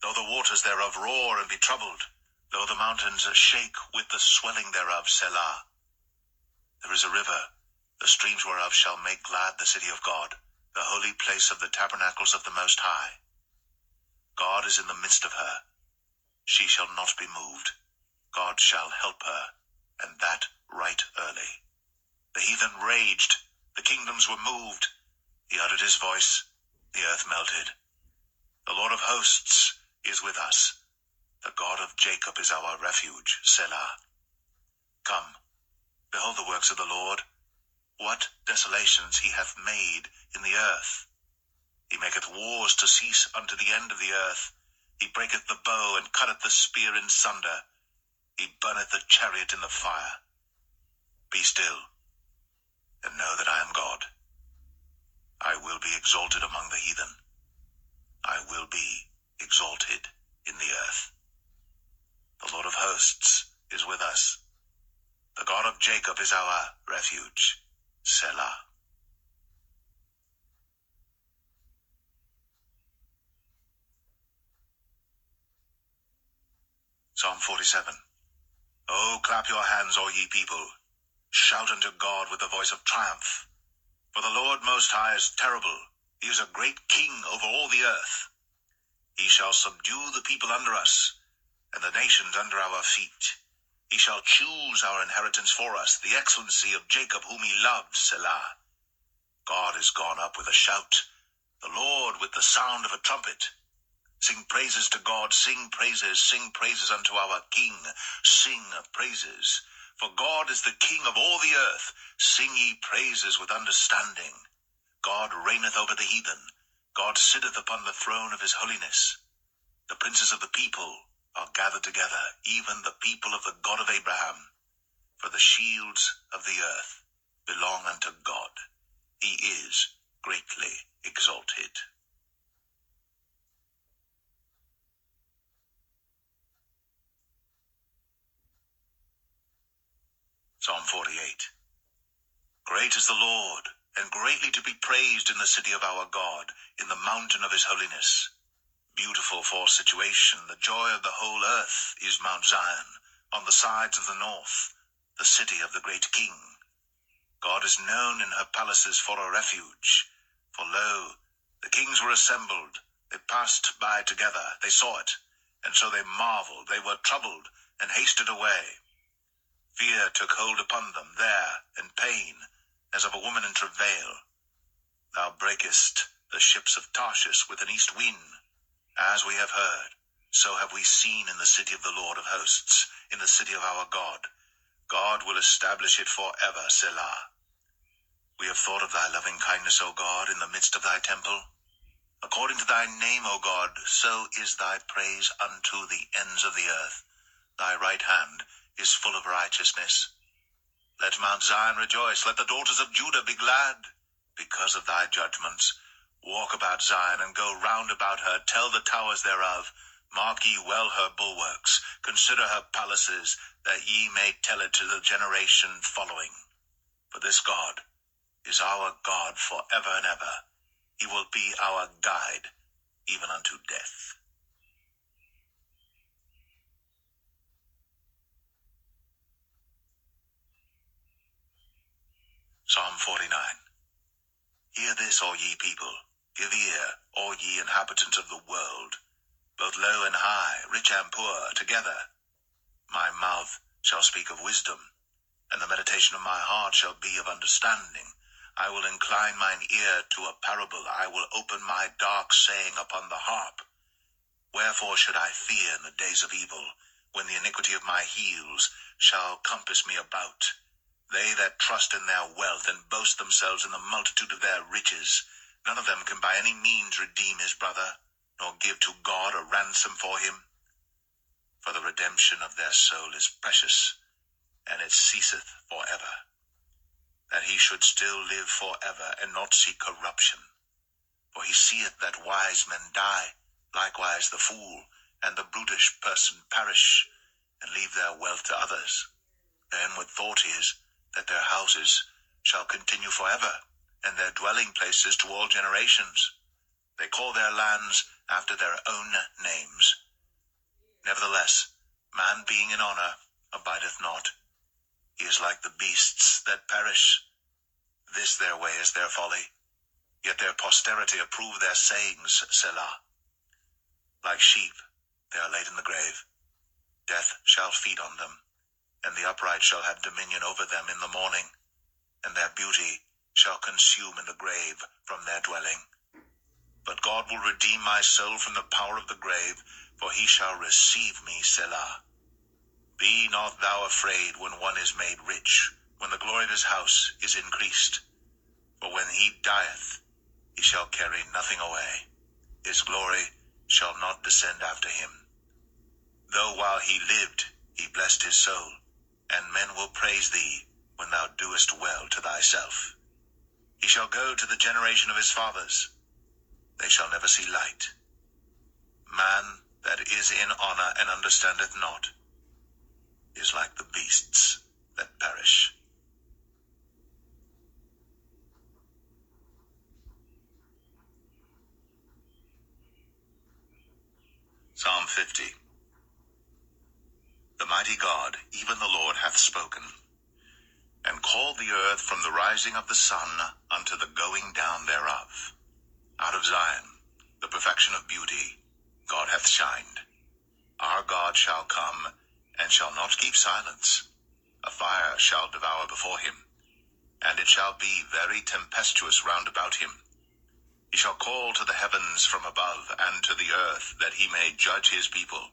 though the waters thereof roar and be troubled, though the mountains shake with the swelling thereof, Selah. There is a river, the streams whereof shall make glad the city of God, the holy place of the tabernacles of the Most High. God is in the midst of her. She shall not be moved. God shall help her, and that right early. The heathen raged, The kingdoms were moved. He uttered his voice. The earth melted. The Lord of hosts is with us. The God of Jacob is our refuge. Selah. Come, behold the works of the Lord. What desolations he hath made in the earth. He maketh wars to cease unto the end of the earth. He breaketh the bow, and cutteth the spear in sunder. He burneth the chariot in the fire. Be still, and know that I am God. I will be exalted among the heathen. I will be exalted in the earth. The Lord of hosts is with us. The God of Jacob is our refuge. Selah. Psalm 47. Oh, clap your hands, all ye people. Shout unto God with the voice of triumph. For the Lord Most High is terrible. He is a great king over all the earth. He shall subdue the people under us, and the nations under our feet. He shall choose our inheritance for us, the excellency of Jacob whom he loved. Selah. God is gone up with a shout, the Lord with the sound of a trumpet. Sing praises to God, sing praises unto our King. Sing praises, for God is the King of all the earth. Sing ye praises with understanding. God reigneth over the heathen. God sitteth upon the throne of his holiness. The princes of the people are gathered together, even the people of the God of Abraham. For the shields of the earth belong unto God. He is greatly exalted. Psalm 48. Great is the Lord, and greatly to be praised in the city of our God, in the mountain of his holiness. Beautiful for situation, the joy of the whole earth is Mount Zion, on the sides of the north, the city of the great King. God is known in her palaces for a refuge. For lo, the kings were assembled, they passed by together, they saw it, and so they marveled, they were troubled, and hasted away. Fear took hold upon them there, and pain, as of a woman in travail. Thou breakest the ships of Tarshish with an east wind. As we have heard, so have we seen in the city of the Lord of hosts, in the city of our God. God will establish it forever. Selah. We have thought of thy loving kindness, O God, in the midst of thy temple. According to thy name, O God, so is thy praise unto the ends of the earth. Thy right hand is full of righteousness. Let Mount Zion rejoice, let the daughters of Judah be glad, because of thy judgments. Walk about Zion, and go round about her, tell the towers thereof. Mark ye well her bulwarks, consider her palaces, that ye may tell it to the generation following. For this God is our God for ever and ever. He will be our guide, even unto death. Psalm 49. Hear this, all ye people. Give ear, all ye inhabitants of the world, both low and high, rich and poor, together. My mouth shall speak of wisdom, and the meditation of my heart shall be of understanding. I will incline mine ear to a parable. I will open my dark saying upon the harp. Wherefore should I fear in the days of evil, when the iniquity of my heels shall compass me about? They that trust in their wealth and boast themselves in the multitude of their riches, none of them can by any means redeem his brother, nor give to God a ransom for him. For the redemption of their soul is precious, and it ceaseth forever. That he should still live forever, and not see corruption. For he seeth that wise men die, likewise the fool, and the brutish person perish, and leave their wealth to others. Their inward thought is, that their houses shall continue forever, and their dwelling places to all generations. They call their lands after their own names. Nevertheless, man being in honor abideth not. He is like the beasts that perish. This their way is their folly, yet their posterity approve their sayings. Selah. Like sheep they are laid in the grave. Death shall feed on them, and the upright shall have dominion over them in the morning, and their beauty shall consume in the grave from their dwelling. But God will redeem my soul from the power of the grave, for he shall receive me, Selah. Be not thou afraid when one is made rich, when the glory of his house is increased. For when he dieth, he shall carry nothing away. His glory shall not descend after him. Though while he lived, he blessed his soul, and men will praise thee when thou doest well to thyself. He shall go to the generation of his fathers. They shall never see light. Man that is in honor and understandeth not is like the beasts that perish. Psalm 50. The mighty God, even the Lord, hath spoken, and called the earth from the rising of the sun unto the going down thereof. Out of Zion, the perfection of beauty, God hath shined. Our God shall come, and shall not keep silence. A fire shall devour before him, and it shall be very tempestuous round about him. He shall call to the heavens from above, and to the earth, that he may judge his people.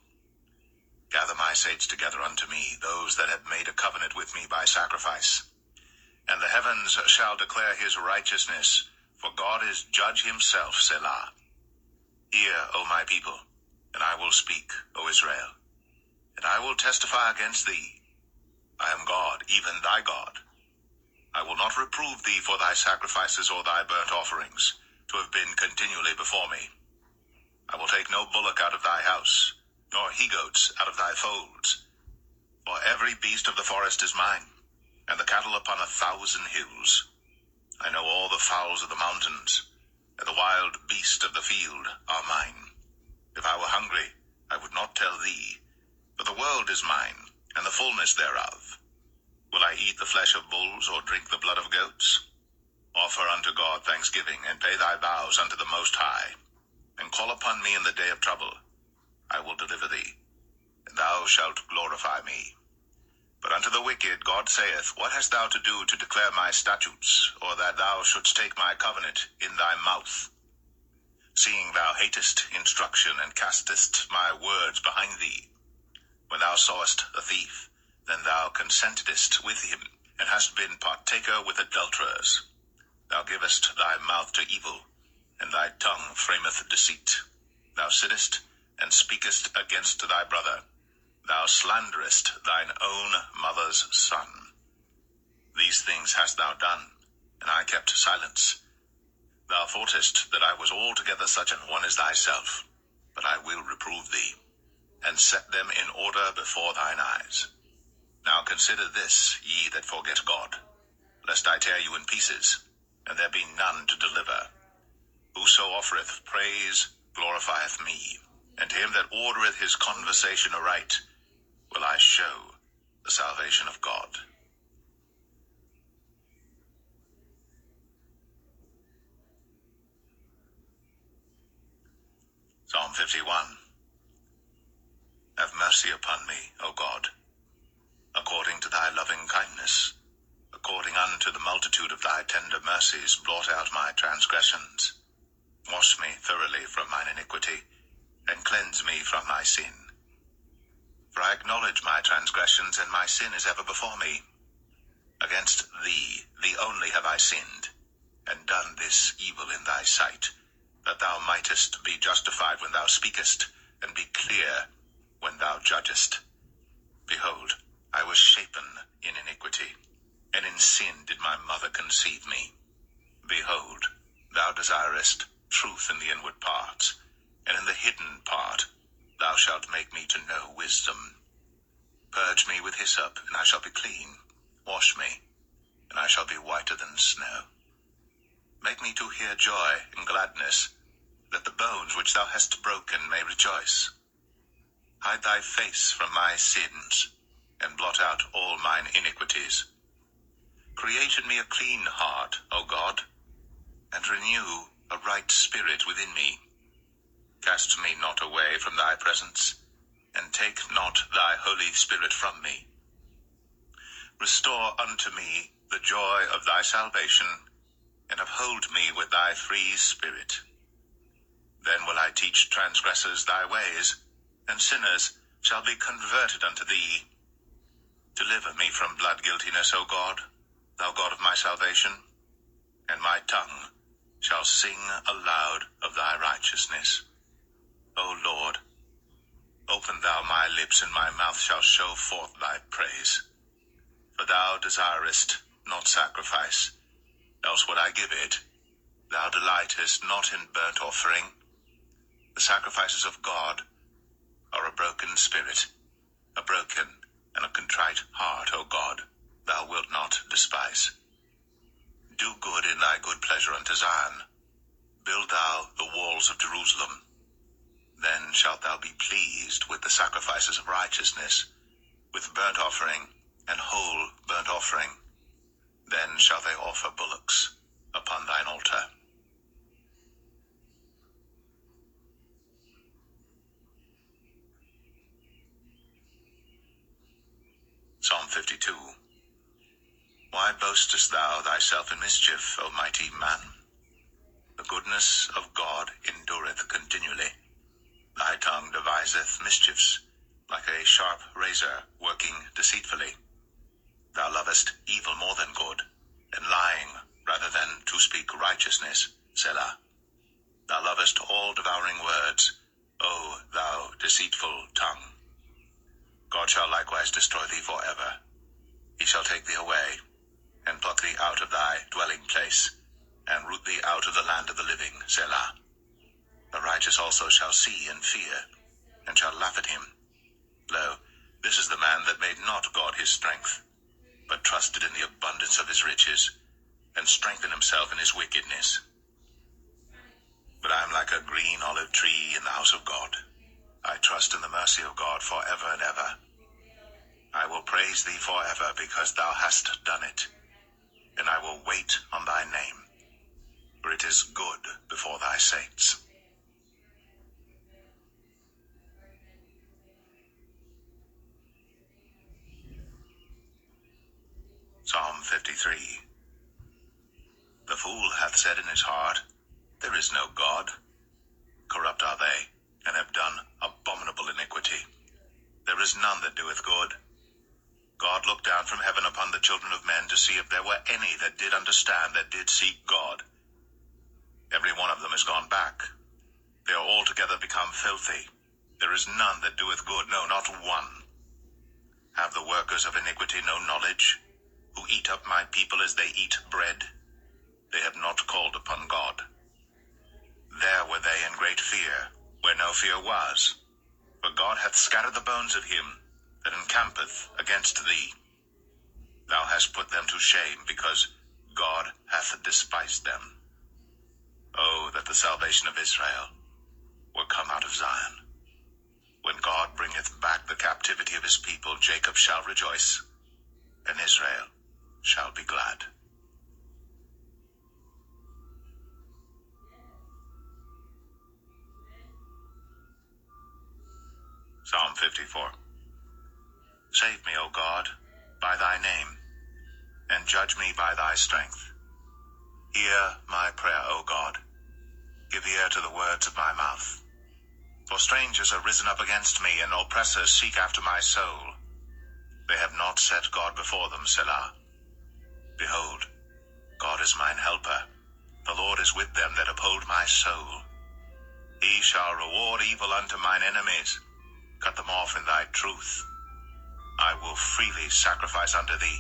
Gather my saints together unto me, those that have made a covenant with me by sacrifice. And the heavens shall declare his righteousness, for God is judge himself, Selah. Hear, O my people, and I will speak, O Israel, and I will testify against thee. I am God, even thy God. I will not reprove thee for thy sacrifices or thy burnt offerings, to have been continually before me. I will take no bullock out of thy house, nor he-goats out of thy folds. For every beast of the forest is mine, and the cattle upon 1,000 hills. I know all the fowls of the mountains, and the wild beasts of the field are mine. If I were hungry, I would not tell thee, for the world is mine, and the fullness thereof. Will I eat the flesh of bulls, or drink the blood of goats? Offer unto God thanksgiving, and pay thy vows unto the Most High, and call upon me in the day of trouble. I will deliver thee, and thou shalt glorify me. But unto the wicked God saith, What hast thou to do to declare my statutes, or that thou shouldst take my covenant in thy mouth? Seeing thou hatest instruction, and castest my words behind thee. When thou sawest a thief, then thou consentedst with him, and hast been partaker with adulterers. Thou givest thy mouth to evil, and thy tongue frameth deceit. Thou sittest and speakest against thy brother. Thou slanderest thine own mother's son. These things hast thou done, and I kept silence. Thou thoughtest that I was altogether such an one as thyself, but I will reprove thee, and set them in order before thine eyes. Now consider this, ye that forget God, lest I tear you in pieces, and there be none to deliver. Whoso offereth praise glorifieth me, and to him that ordereth his conversation aright will I show the salvation of God. Psalm 51. Have mercy upon me, O God, according to thy loving kindness. According unto the multitude of thy tender mercies, blot out my transgressions. Wash me thoroughly from mine iniquity, and cleanse me from my sin. For I acknowledge my transgressions, and my sin is ever before me. Against thee, thee only have I sinned, and done this evil in thy sight, that thou mightest be justified when thou speakest, and be clear when thou judgest. Behold, I was shapen in iniquity, and in sin did my mother conceive me. Behold, thou desirest truth in the inward parts, and in the hidden part thou shalt make me to know wisdom. Purge me with hyssop, and I shall be clean. Wash me, and I shall be whiter than snow. Make me to hear joy and gladness, that the bones which thou hast broken may rejoice. Hide thy face from my sins, and blot out all mine iniquities. Create in me a clean heart, O God, and renew a right spirit within me. Cast me not away from thy presence, and take not thy Holy Spirit from me. Restore unto me the joy of thy salvation, and uphold me with thy free spirit. Then will I teach transgressors thy ways, and sinners shall be converted unto thee. Deliver me from blood guiltiness, O God, thou God of my salvation, and my tongue shall sing aloud of thy righteousness. O Lord, open thou my lips, and my mouth shall show forth thy praise. For thou desirest not sacrifice, else would I give it. Thou delightest not in burnt offering. The sacrifices of God are a broken spirit, a broken and a contrite heart, O God, thou wilt not despise. Do good in thy good pleasure unto Zion. Build thou the walls of Jerusalem. Then shalt thou be pleased with the sacrifices of righteousness, with burnt offering and whole burnt offering. Then shall they offer bullocks upon thine altar. Psalm 52. Why boastest thou thyself in mischief, O mighty man? The goodness of God endureth continually. Thy tongue deviseth mischiefs, like a sharp razor working deceitfully. Thou lovest evil more than good, and lying rather than to speak righteousness, Selah. Thou lovest all devouring words, O thou deceitful tongue. God shall likewise destroy thee forever. He shall take thee away, and pluck thee out of thy dwelling place, and root thee out of the land of the living, Selah. The righteous also shall see and fear, and shall laugh at him. Lo, this is the man that made not God his strength, but trusted in the abundance of his riches, and strengthened himself in his wickedness. But I am like a green olive tree in the house of God. I trust in the mercy of God forever and ever. I will praise thee forever, because thou hast done it, and I will wait on thy name, for it is good before thy saints. Psalm 53. The fool hath said in his heart, There is no God. Corrupt are they, and have done abominable iniquity. There is none that doeth good. God looked down from heaven upon the children of men to see if there were any that did understand, that did seek God. Every one of them is gone back. They are altogether become filthy. There is none that doeth good, no, not one. Have the workers of iniquity no knowledge, who eat up my people as they eat bread? They have not called upon God. There were they in great fear, where no fear was. For God hath scattered the bones of him that encampeth against thee. Thou hast put them to shame, because God hath despised them. Oh, that the salvation of Israel were come out of Zion. When God bringeth back the captivity of his people, Jacob shall rejoice, and Israel shall be glad. Psalm 54. Save me, O God, by thy name, and judge me by thy strength. Hear my prayer, O God. Give ear to the words of my mouth. For strangers are risen up against me, and oppressors seek after my soul. They have not set God before them, Selah. Behold, God is mine helper. The Lord is with them that uphold my soul. He shall reward evil unto mine enemies. Cut them off in thy truth. I will freely sacrifice unto thee.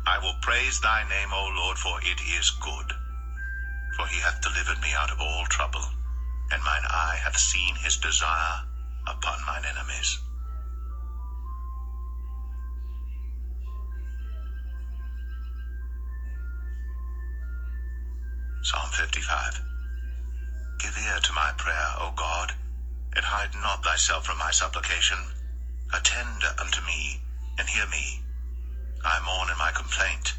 I will praise thy name, O Lord, for it is good. For he hath delivered me out of all trouble, and mine eye hath seen his desire upon mine enemies. Psalm 55. Give ear to my prayer, O God, and hide not thyself from my supplication. Attend unto me, and hear me. I mourn in my complaint,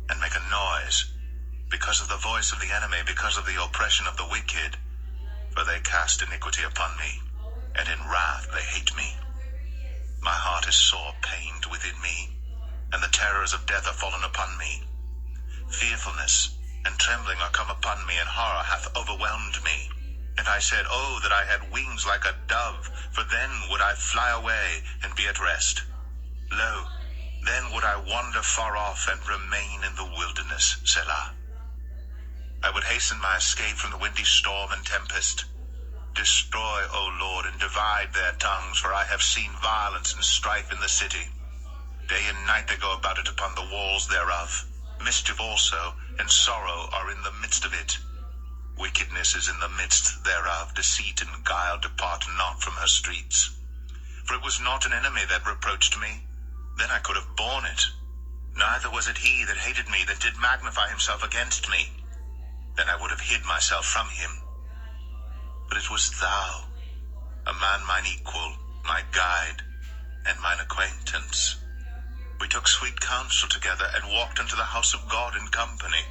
and make a noise, because of the voice of the enemy, because of the oppression of the wicked. For they cast iniquity upon me, and in wrath they hate me. My heart is sore pained within me, and the terrors of death are fallen upon me. Fearfulness and trembling are come upon me, and horror hath overwhelmed me. And I said, Oh, that I had wings like a dove, for then would I fly away and be at rest. Lo, then would I wander far off and remain in the wilderness, Selah. I would hasten my escape from the windy storm and tempest. Destroy, O Lord, and divide their tongues, for I have seen violence and strife in the city. Day and night they go about it upon the walls thereof. Mischief also, and sorrow are in the midst of it. Wickedness is in the midst thereof. Deceit and guile depart not from her streets. For it was not an enemy that reproached me, then I could have borne it. Neither was it he that hated me, that did magnify himself against me. Then I would have hid myself from him. But it was thou, a man mine equal, my guide, and mine acquaintance. We took sweet counsel together, and walked unto the house of God in company.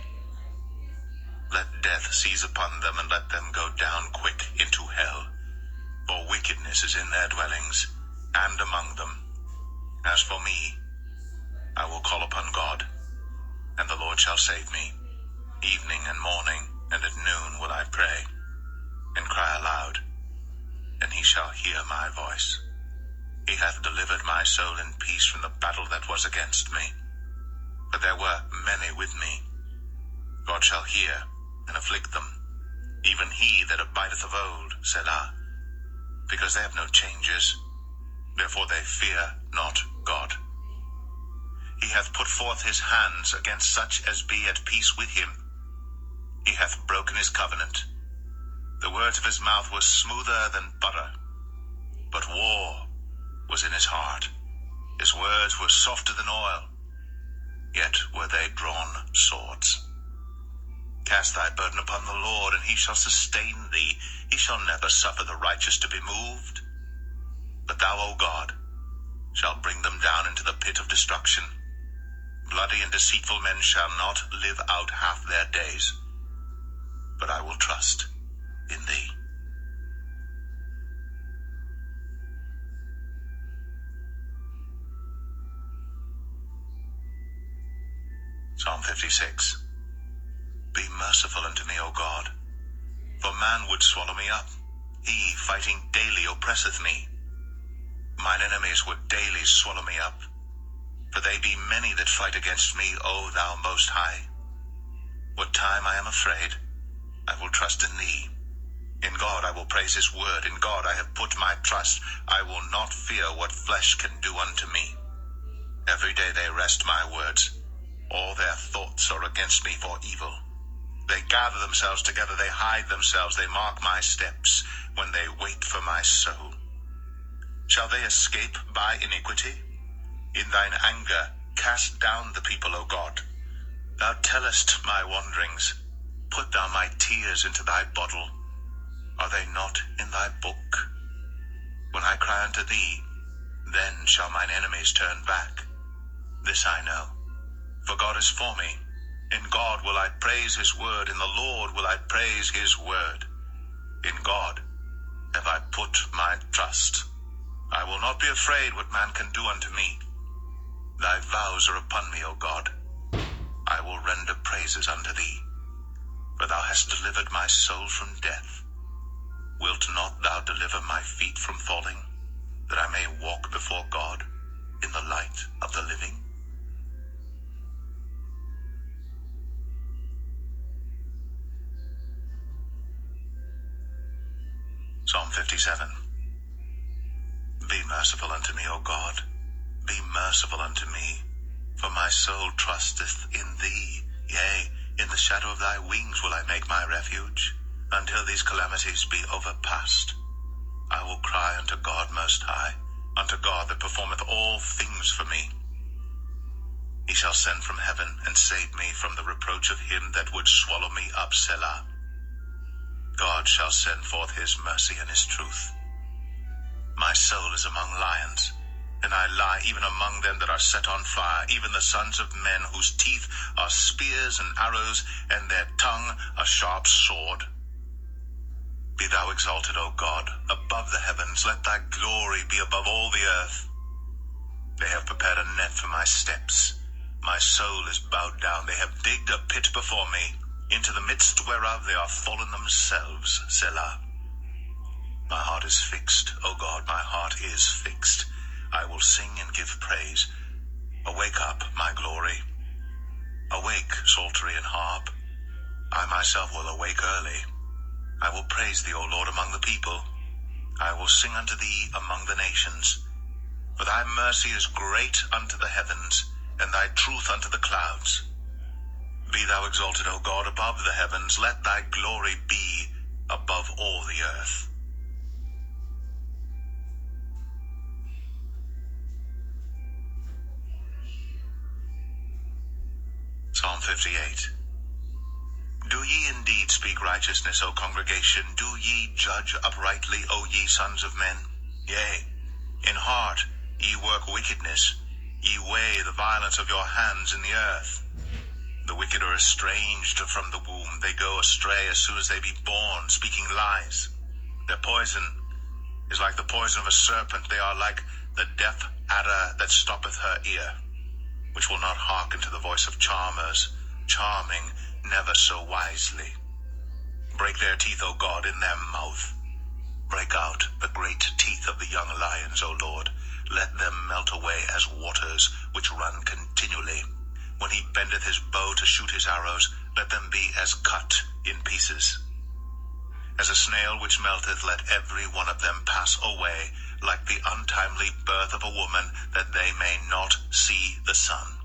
Let death seize upon them, and let them go down quick into hell. For wickedness is in their dwellings, and among them. As for me, I will call upon God, and the Lord shall save me. Evening and morning, and at noon will I pray, and cry aloud, and he shall hear my voice. He hath delivered my soul in peace from the battle that was against me. But there were many with me. God shall hear and afflict them, even he that abideth of old, Selah. Because they have no changes, therefore they fear not God. He hath put forth his hands against such as be at peace with him. He hath broken his covenant. The words of his mouth were smoother than butter, but war was in his heart. His words were softer than oil, yet were they drawn swords. Cast thy burden upon the Lord, and he shall sustain thee. He shall never suffer the righteous to be moved. But thou, O God, shalt bring them down into the pit of destruction. Bloody and deceitful men shall not live out half their days. But I will trust in thee. Psalm 56. Be merciful unto me, O God, for man would swallow me up. He, fighting daily, oppresseth me. Mine enemies would daily swallow me up. For they be many that fight against me, O thou most high. What time I am afraid, I will trust in thee. In God I will praise his word. In God I have put my trust. I will not fear what flesh can do unto me. Every day they wrest my words. All their thoughts are against me for evil. They gather themselves together, they hide themselves, they mark my steps, when they wait for my soul. Shall they escape by iniquity? In thine anger cast down the people, O God. Thou tellest my wanderings. Put thou my tears into thy bottle. Are they not in thy book? When I cry unto thee, then shall mine enemies turn back. This I know, for God is for me. In God will I praise his word, in the Lord will I praise his word. In God have I put my trust. I will not be afraid what man can do unto me. Thy vows are upon me, O God. I will render praises unto thee, for thou hast delivered my soul from death. Wilt not thou deliver my feet from falling, that I may walk before God in the light of the living? Psalm 57. Be merciful unto me, O God. Be merciful unto me, for my soul trusteth in thee. Yea, in the shadow of thy wings will I make my refuge, until these calamities be overpast. I will cry unto God most high, unto God that performeth all things for me. He shall send from heaven and save me from the reproach of him that would swallow me up, Selah. God shall send forth his mercy and his truth. My soul is among lions, and I lie even among them that are set on fire, even the sons of men whose teeth are spears and arrows, and their tongue a sharp sword. Be thou exalted, O God, above the heavens. Let thy glory be above all the earth. They have prepared a net for my steps. My soul is bowed down. They have digged a pit before me. into the midst whereof they are fallen themselves. Selah. My heart is fixed, O God, my heart is fixed. I will sing and give praise. Awake up, my glory. Awake, psaltery and harp. I myself will awake early. I will praise thee, O Lord, among the people. I will sing unto thee among the nations. For thy mercy is great unto the heavens, and thy truth unto the clouds. Be thou exalted, O God, above the heavens. Let thy glory be above all the earth. Psalm 58. Do ye indeed speak righteousness, O congregation? Do ye judge uprightly, O ye sons of men? Yea, in heart ye work wickedness. Ye weigh the violence of your hands in the earth. The wicked are estranged from the womb. They go astray as soon as they be born, speaking lies. Their poison is like the poison of a serpent. They are like the deaf adder that stoppeth her ear, which will not hearken to the voice of charmers, charming never so wisely. Break their teeth, O God, in their mouth. Break out the great teeth of the young lions, O Lord. Let them melt away as waters which run continually. When he bendeth his bow to shoot his arrows, let them be as cut in pieces. As a snail which melteth, let every one of them pass away, like the untimely birth of a woman, that they may not see the sun.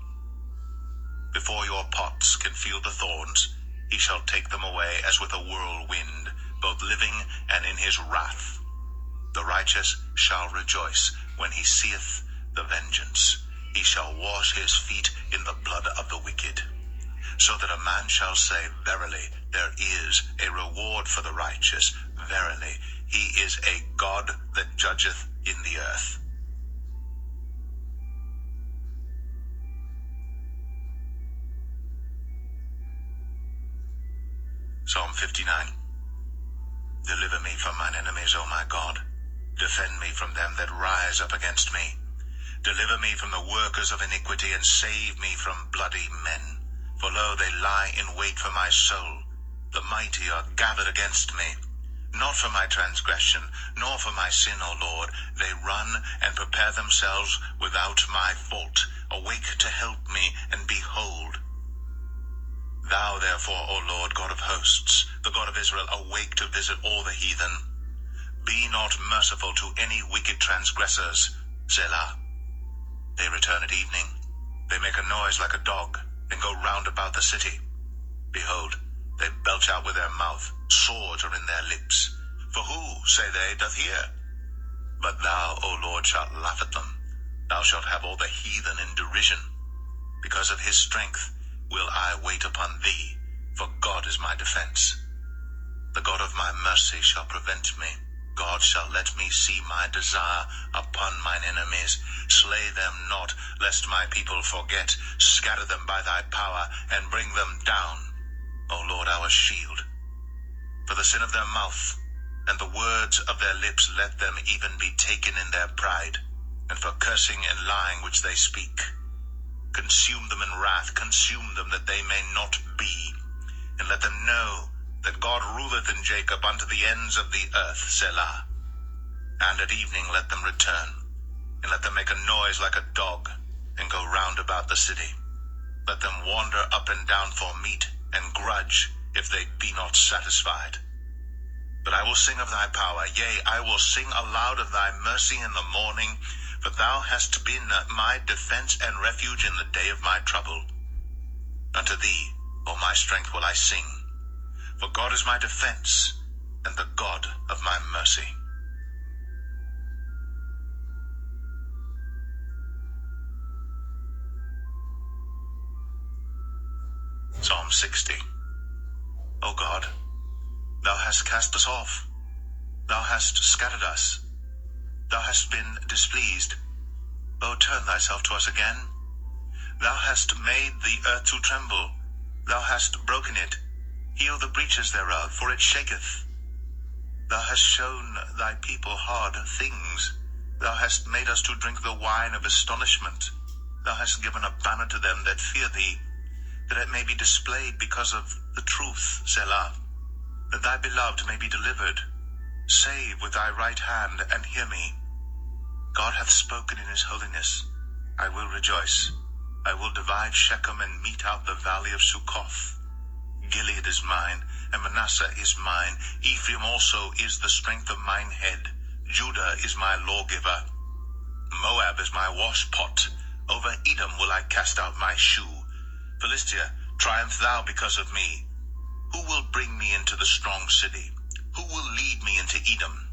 Before your pots can feel the thorns, he shall take them away as with a whirlwind, both living and in his wrath. The righteous shall rejoice when he seeth the vengeance. He shall wash his feet in the blood of the wicked. So that a man shall say, Verily, there is a reward for the righteous. Verily, he is a God that judgeth in the earth. Psalm 59. Deliver me from mine enemies, O my God. Defend me from them that rise up against me. Deliver me from the workers of iniquity, and save me from bloody men. For lo, they lie in wait for my soul. The mighty are gathered against me. Not for my transgression, nor for my sin, O Lord. They run and prepare themselves without my fault. Awake to help me, and behold. Thou therefore, O Lord, God of hosts, the God of Israel, awake to visit all the heathen. Be not merciful to any wicked transgressors. Selah. They return at evening. They make a noise like a dog, and go round about the city. Behold, they belch out with their mouth. Swords are in their lips. For who, say they, doth hear? But thou, O Lord, shalt laugh at them. Thou shalt have all the heathen in derision. Because of his strength will I wait upon thee, for God is my defense. The God of my mercy shall prevent me. God shall let me see my desire upon mine enemies. Slay them not, lest my people forget. Scatter them by thy power, and bring them down, O Lord, our shield. For the sin of their mouth, and the words of their lips, let them even be taken in their pride, and for cursing and lying which they speak. Consume them in wrath, consume them, that they may not be. And let them know that God ruleth in Jacob unto the ends of the earth. Selah. And at evening let them return, and let them make a noise like a dog, and go round about the city. Let them wander up and down for meat, and grudge, if they be not satisfied. But I will sing of thy power, yea, I will sing aloud of thy mercy in the morning, for thou hast been my defense and refuge in the day of my trouble. Unto thee, O my strength, will I sing. For God is my defense, and the God of my mercy. Psalm 60. O God, thou hast cast us off. Thou hast scattered us. Thou hast been displeased. O turn thyself to us again. Thou hast made the earth to tremble. Thou hast broken it. Heal the breaches thereof, for it shaketh. Thou hast shown thy people hard things. Thou hast made us to drink the wine of astonishment. Thou hast given a banner to them that fear thee. that it may be displayed because of the truth, Selah, that thy beloved may be delivered. Save with thy right hand, and hear me. God hath spoken in his holiness. I will rejoice. I will divide Shechem and mete out the valley of Succoth. Gilead is mine, and Manasseh is mine. Ephraim also is the strength of mine head. Judah is my lawgiver. Moab is my washpot. Over Edom will I cast out my shoe. Philistia, triumph thou because of me. Who will bring me into the strong city? Who will lead me into Edom?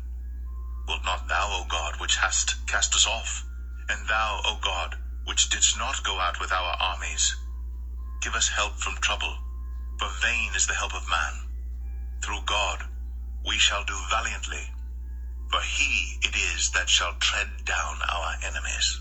Wilt not thou, O God, which hast cast us off? And thou, O God, which didst not go out with our armies? Give us help from trouble, for vain is the help of man. Through God we shall do valiantly, for he it is that shall tread down our enemies.